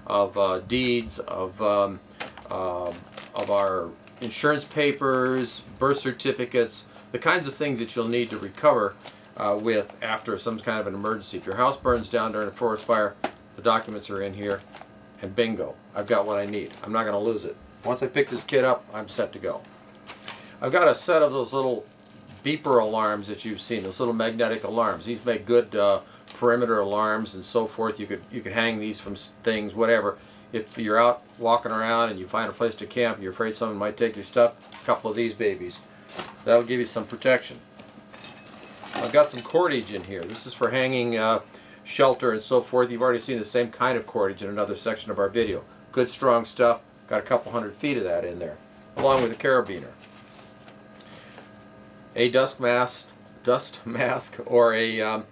of deeds, of our insurance papers, birth certificates, the kinds of things that you'll need to recover with after some kind of an emergency. If your house burns down during a forest fire, the documents are in here, and bingo, I've got what I need. I'm not going to lose it. Once I pick this kit up, I'm set to go. I've got a set of those little beeper alarms that you've seen, those little magnetic alarms. These make good perimeter alarms and so forth. You could hang these from things, whatever. If you're out walking around and you find a place to camp and you're afraid someone might take your stuff, a couple of these babies. That'll give you some protection. I've got some cordage in here. This is for hanging shelter and so forth. You've already seen the same kind of cordage in another section of our video. Good strong stuff. Got a couple 100 feet of that in there, along with a carabiner. A dust mask or a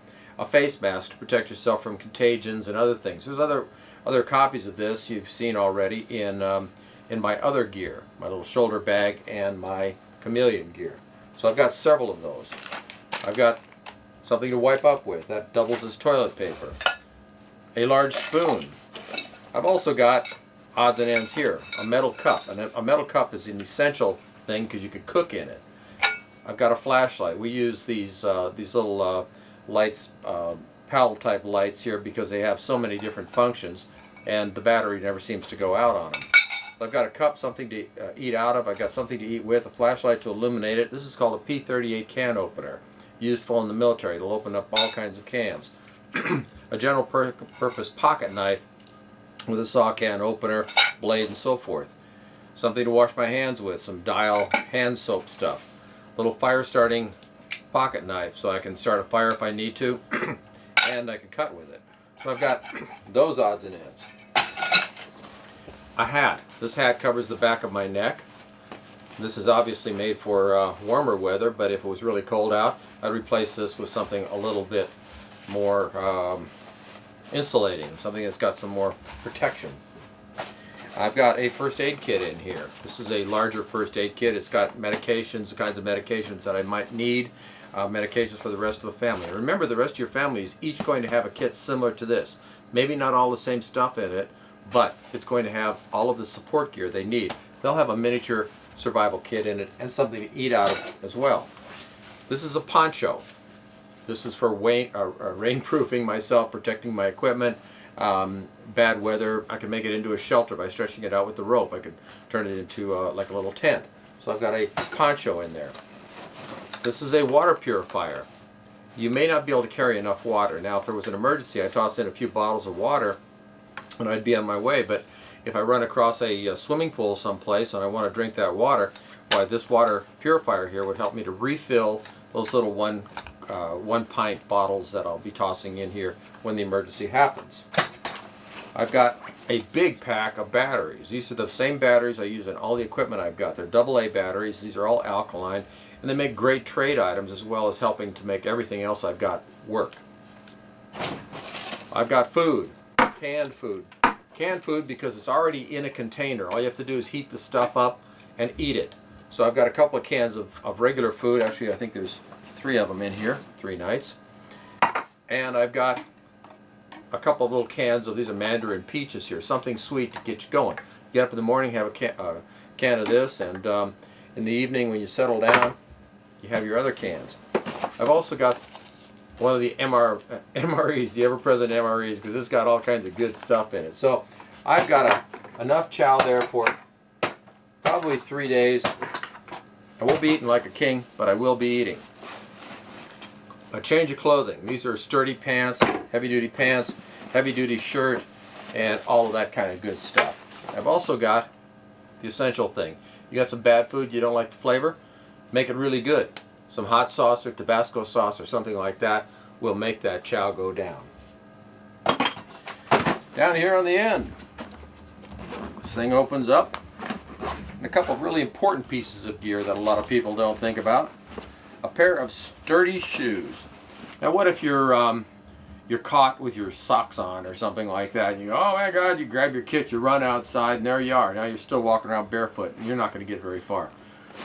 face mask to protect yourself from contagions and other things. There's other copies of this you've seen already in my other gear, my little shoulder bag and my chameleon gear. So I've got several of those. I've got something to wipe up with. That doubles as toilet paper. A large spoon. I've also got odds and ends here. A metal cup. And a metal cup is an essential thing because you could cook in it. I've got a flashlight. We use these little lights, paddle type lights here because they have so many different functions and the battery never seems to go out on them. I've got a cup, something to eat out of. I've got something to eat with, a flashlight to illuminate it. This is called a P38 can opener, useful in the military. It'll open up all kinds of cans. A general purpose pocket knife with a saw can opener, blade, and so forth. Something to wash my hands with, some Dial hand soap stuff. Little fire starting pocket knife so I can start a fire if I need to, and I can cut with it. So I've got those odds and ends. A hat. This hat covers the back of my neck. This is obviously made for warmer weather, but if it was really cold out, I'd replace this with something a little bit more insulating, something that's got some more protection. I've got a first aid kit in here. This is a larger first aid kit. It's got medications, the kinds of medications that I might need, medications for the rest of the family. And remember, the rest of your family is each going to have a kit similar to this. Maybe not all the same stuff in it, but it's going to have all of the support gear they need. They'll have a miniature survival kit in it and something to eat out of as well. This is a poncho. This is for rainproofing myself, protecting my equipment. Bad weather, I can make it into a shelter by stretching it out with the rope. I could turn it into like a little tent. So I've got a poncho in there. This is a water purifier. You may not be able to carry enough water. Now if there was an emergency, I'd toss in a few bottles of water and I'd be on my way. But if I run across a swimming pool someplace and I want to drink that water, why, this water purifier here would help me to refill those little one pint bottles that I'll be tossing in here when the emergency happens. I've got a big pack of batteries. These are the same batteries I use in all the equipment I've got. They're AA batteries. These are all alkaline, and they make great trade items as well as helping to make everything else I've got work. I've got food, canned food. Canned food because it's already in a container. All you have to do is heat the stuff up and eat it. So I've got a couple of cans of regular food. Actually, I think there's 3 of them in here, 3 nights. And I've got a couple of little cans of these are mandarin peaches here, something sweet to get you going. Get up in the morning, have a can of this, and in the evening when you settle down, you have your other cans. I've also got one of the MREs, the ever-present MREs, because it's got all kinds of good stuff in it. So I've got enough chow there for probably 3 days. I won't be eating like a king, but I will be eating. A change of clothing. These are sturdy pants, heavy-duty pants, heavy-duty shirt, and all of that kind of good stuff. I've also got the essential thing. You got some bad food, you don't like the flavor, make it really good. Some hot sauce or Tabasco sauce or something like that will make that chow go down. Down here on the end, this thing opens up, and a couple of really important pieces of gear that a lot of people don't think about. A pair of sturdy shoes. Now what if you're caught with your socks on or something like that, and you go, oh my God, you grab your kit, you run outside, and there you are. Now you're still walking around barefoot, and you're not going to get very far.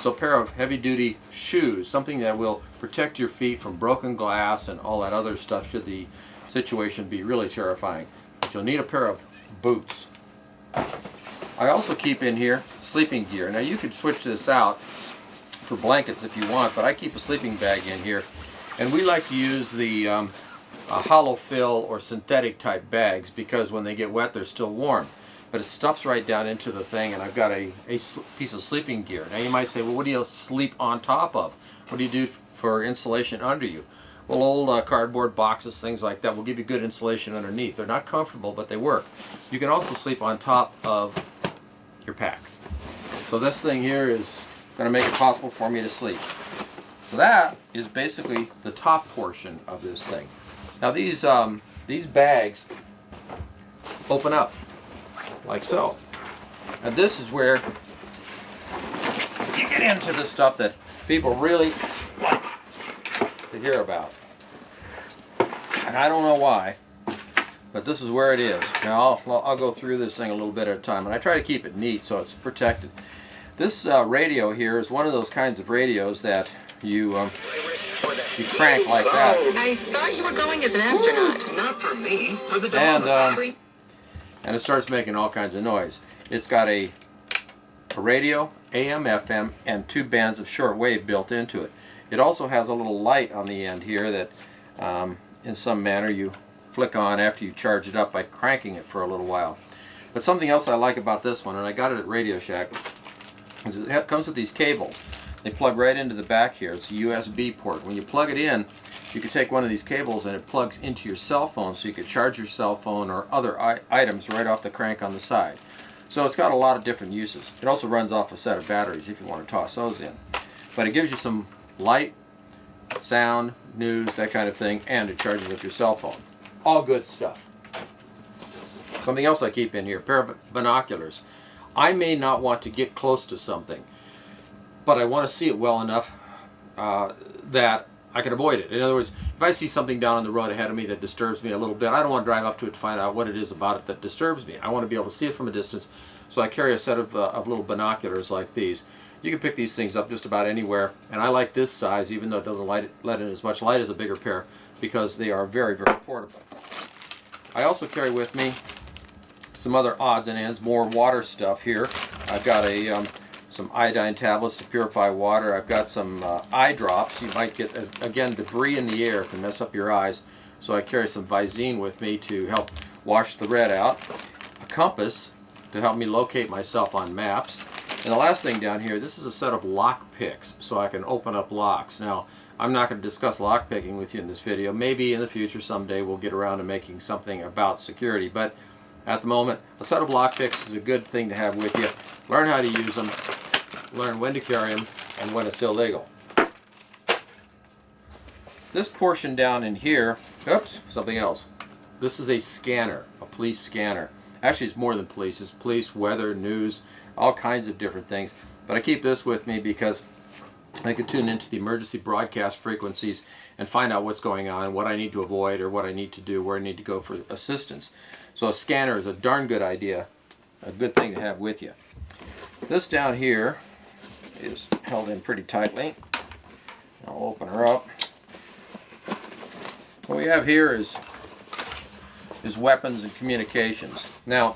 So a pair of heavy-duty shoes, something that will protect your feet from broken glass and all that other stuff should the situation be really terrifying. But you'll need a pair of boots. I also keep in here sleeping gear. Now you could switch this out for blankets if you want, but I keep a sleeping bag in here, and we like to use the hollow fill or synthetic type bags because when they get wet they're still warm, but it stuffs right down into the thing, and I've got a piece of sleeping gear. Now you might say, well, what do you sleep on top of? What do you do for insulation under you? Well, old cardboard boxes, things like that will give you good insulation underneath. They're not comfortable, but they work. You can also sleep on top of your pack. So this thing here is going to make it possible for me to sleep. So that is basically the top portion of this thing. Now these bags open up like so, and this is where you get into the stuff that people really like to hear about, and I don't know why, but this is where it is. Now I'll go through this thing a little bit at a time, and I try to keep it neat so it's protected. This radio here is one of those kinds of radios that you crank like that. I thought you were going as an astronaut. Not for me, for the dog. And it starts making all kinds of noise. It's got a radio, AM, FM, and 2 bands of shortwave built into it. It also has a little light on the end here that in some manner you flick on after you charge it up by cranking it for a little while. But something else I like about this one, and I got it at Radio Shack, is it comes with these cables. They plug right into the back here. It's a USB port. When you plug it in, you can take one of these cables and it plugs into your cell phone, so you could charge your cell phone or other items right off the crank on the side. So it's got a lot of different uses. It also runs off a set of batteries if you want to toss those in. But it gives you some light, sound, news, that kind of thing, and it charges up your cell phone. All good stuff. Something else I keep in here, a pair of binoculars. I may not want to get close to something, but I want to see it well enough that I can avoid it. In other words, if I see something down on the road ahead of me that disturbs me a little bit, I don't want to drive up to it to find out what it is about it that disturbs me. I want to be able to see it from a distance So I carry a set of little binoculars like these. You can pick these things up just about anywhere, and I like this size even though it doesn't let in as much light as a bigger pair because they are very, very portable. I also carry with me some other odds and ends, more water stuff here. I've got some iodine tablets to purify water. I've got some eye drops. You might get, again, debris in the air can mess up your eyes, so I carry some Visine with me to help wash the red out. A compass to help me locate myself on maps. And the last thing down here, this is a set of lock picks so I can open up locks. Now, I'm not going to discuss lock picking with you in this video. Maybe in the future someday we'll get around to making something about security, but at the moment a set of lock picks is a good thing to have with you. Learn how to use them, learn when to carry them, and when it's illegal. This portion down in here, oops, something else. This is a scanner, a police scanner. Actually, it's more than police. It's police, weather, news, all kinds of different things. But I keep this with me because I can tune into the emergency broadcast frequencies and find out what's going on, what I need to avoid, or what I need to do, where I need to go for assistance. So a scanner is a darn good idea, a good thing to have with you. This down here is held in pretty tightly. I'll open her up. What we have here is weapons and communications. Now,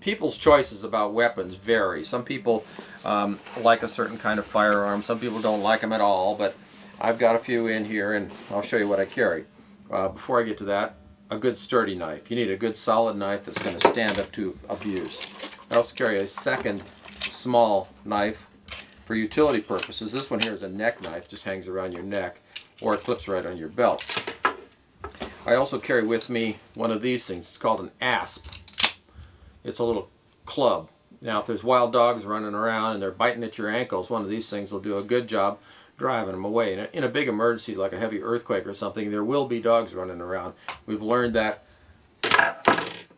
people's choices about weapons vary. Some people like a certain kind of firearm. Some people don't like them at all, but I've got a few in here and I'll show you what I carry. Before I get to that, a good sturdy knife. You need a good solid knife that's going to stand up to abuse. I also carry a second small knife for utility purposes. This one here is a neck knife, just hangs around your neck, or it clips right on your belt. I also carry with me one of these things. It's called an asp. It's a little club. Now, if there's wild dogs running around and they're biting at your ankles, one of these things will do a good job driving them away. In a big emergency like a heavy earthquake or something, there will be dogs running around. We've learned that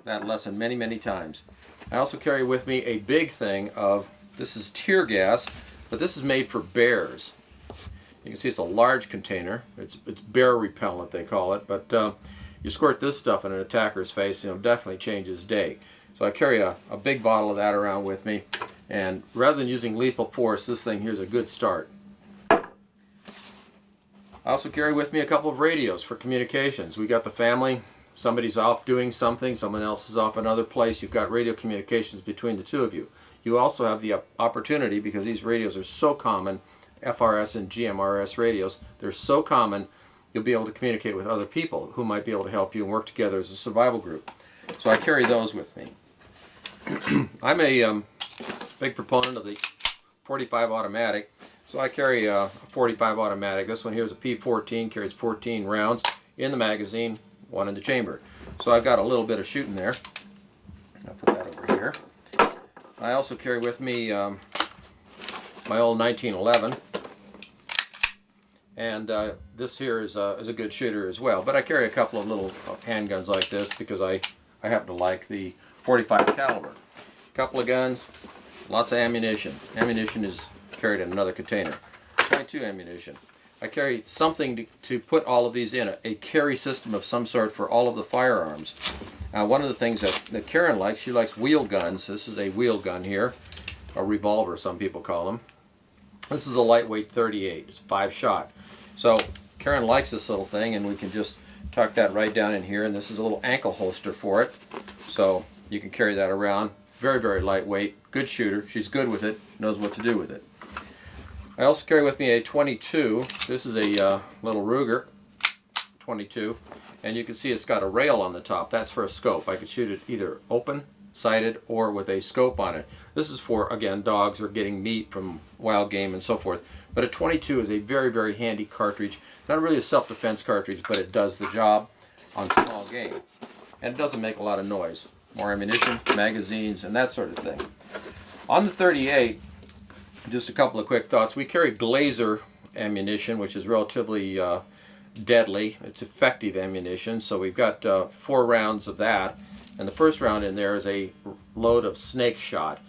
lesson many, many times. I also carry with me a big thing of, this is tear gas, but this is made for bears. You can see it's a large container. It's bear repellent, they call it, but you squirt this stuff in an attacker's face and it'll definitely change his day. So I carry a big bottle of that around with me, and rather than using lethal force, this thing here's a good start. I also carry with me a couple of radios for communications. We got the family, somebody's off doing something, someone else is off another place, you've got radio communications between the two of you. You also have the opportunity, because these radios are so common, FRS and GMRS radios, they're so common, you'll be able to communicate with other people who might be able to help you and work together as a survival group. So I carry those with me. I'm a big proponent of the 45 automatic, so I carry a 45 automatic. This one here is a P14, carries 14 rounds in the magazine, one in the chamber. So I've got a little bit of shooting there. I'll put that over here. I also carry with me my old 1911, and this here is a good shooter as well. But I carry a couple of little handguns like this because I happen to like the 45 caliber. A couple of guns, lots of ammunition. Ammunition is carried in another container. 22 ammunition. I carry something to put all of these in, a carry system of some sort for all of the firearms. One of the things that Karen likes, she likes wheel guns. This is a wheel gun here, a revolver some people call them. This is a lightweight 38, it's 5-shot. So Karen likes this little thing, and we can just tuck that right down in here, and this is a little ankle holster for it. So you can carry that around. Very, very lightweight, good shooter. She's good with it, knows what to do with it. I also carry with me a 22. This is a little Ruger 22, and you can see it's got a rail on the top. That's for a scope. I could shoot it either open, sighted, or with a scope on it. This is for, again, dogs or getting meat from wild game and so forth. But a 22 is a very, very handy cartridge. Not really a self-defense cartridge, but it does the job on small game. And it doesn't make a lot of noise. More ammunition, magazines, and that sort of thing. On the 38, just a couple of quick thoughts. We carry Glazer ammunition, which is relatively deadly. It's effective ammunition, so we've got 4 rounds of that. And the first round in there is a load of snake shot.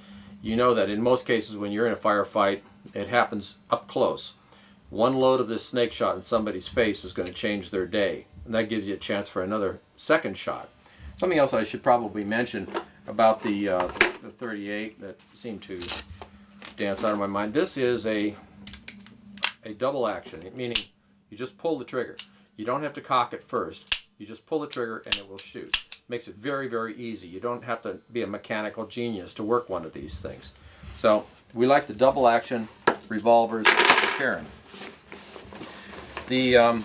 You know that in most cases when you're in a firefight, it happens up close. One load of this snake shot in somebody's face is going to change their day. And that gives you a chance for another second shot. Something else I should probably mention, about the 38 that seemed to dance out of my mind. This is a double action, meaning you just pull the trigger. You don't have to cock it first. You just pull the trigger and it will shoot. Makes it very, very easy. You don't have to be a mechanical genius to work one of these things. So we like the double action revolvers for Karen. The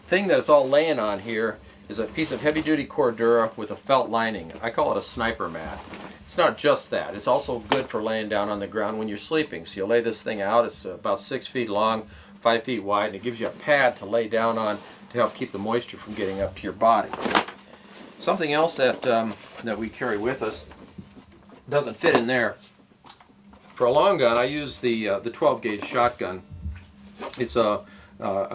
thing that it's all laying on here is a piece of heavy-duty Cordura with a felt lining. I call it a sniper mat. It's not just that. It's also good for laying down on the ground when you're sleeping. So you lay this thing out. It's about 6 feet long, 5 feet wide, and it gives you a pad to lay down on to help keep the moisture from getting up to your body. Something else that that we carry with us doesn't fit in there. For a long gun, I use the 12-gauge shotgun. It's a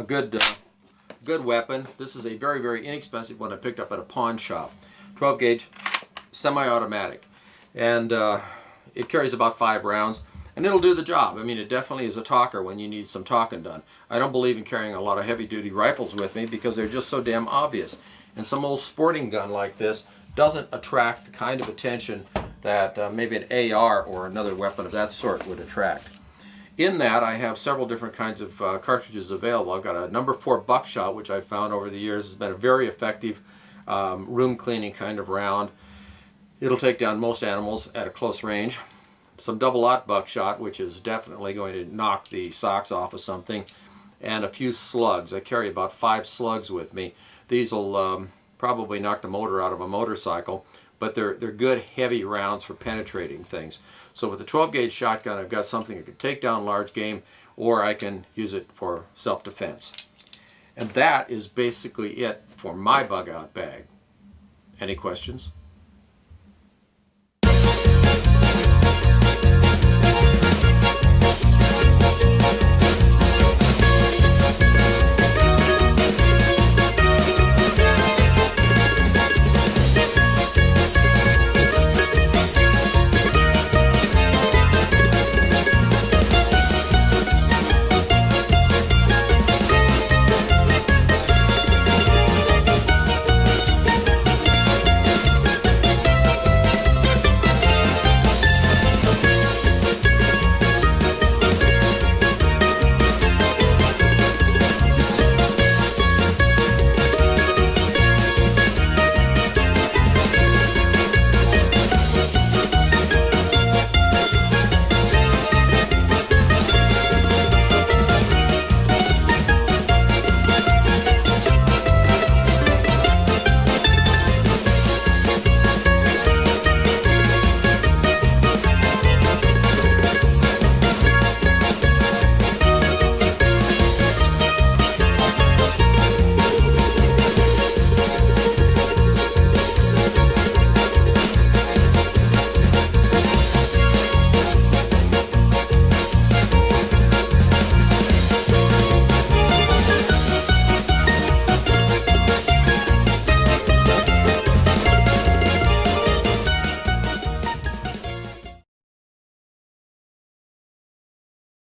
good weapon. This is a very, very inexpensive one I picked up at a pawn shop. 12-gauge, semi-automatic, and it carries about 5 rounds, and it'll do the job. I mean, it definitely is a talker when you need some talking done. I don't believe in carrying a lot of heavy-duty rifles with me because they're just so damn obvious. And some old sporting gun like this doesn't attract the kind of attention that maybe an AR or another weapon of that sort would attract. In that, I have several different kinds of cartridges available. I've got a number 4 buckshot, which I've found over the years has been a very effective room cleaning kind of round. It'll take down most animals at a close range. Some double-aught buckshot, which is definitely going to knock the socks off of something, and a few slugs. I carry about 5 slugs with me. These will probably knock the motor out of a motorcycle, but they're good heavy rounds for penetrating things. So with the 12-gauge shotgun, I've got something that can take down large game, or I can use it for self-defense. And that is basically it for my bug-out bag. Any questions?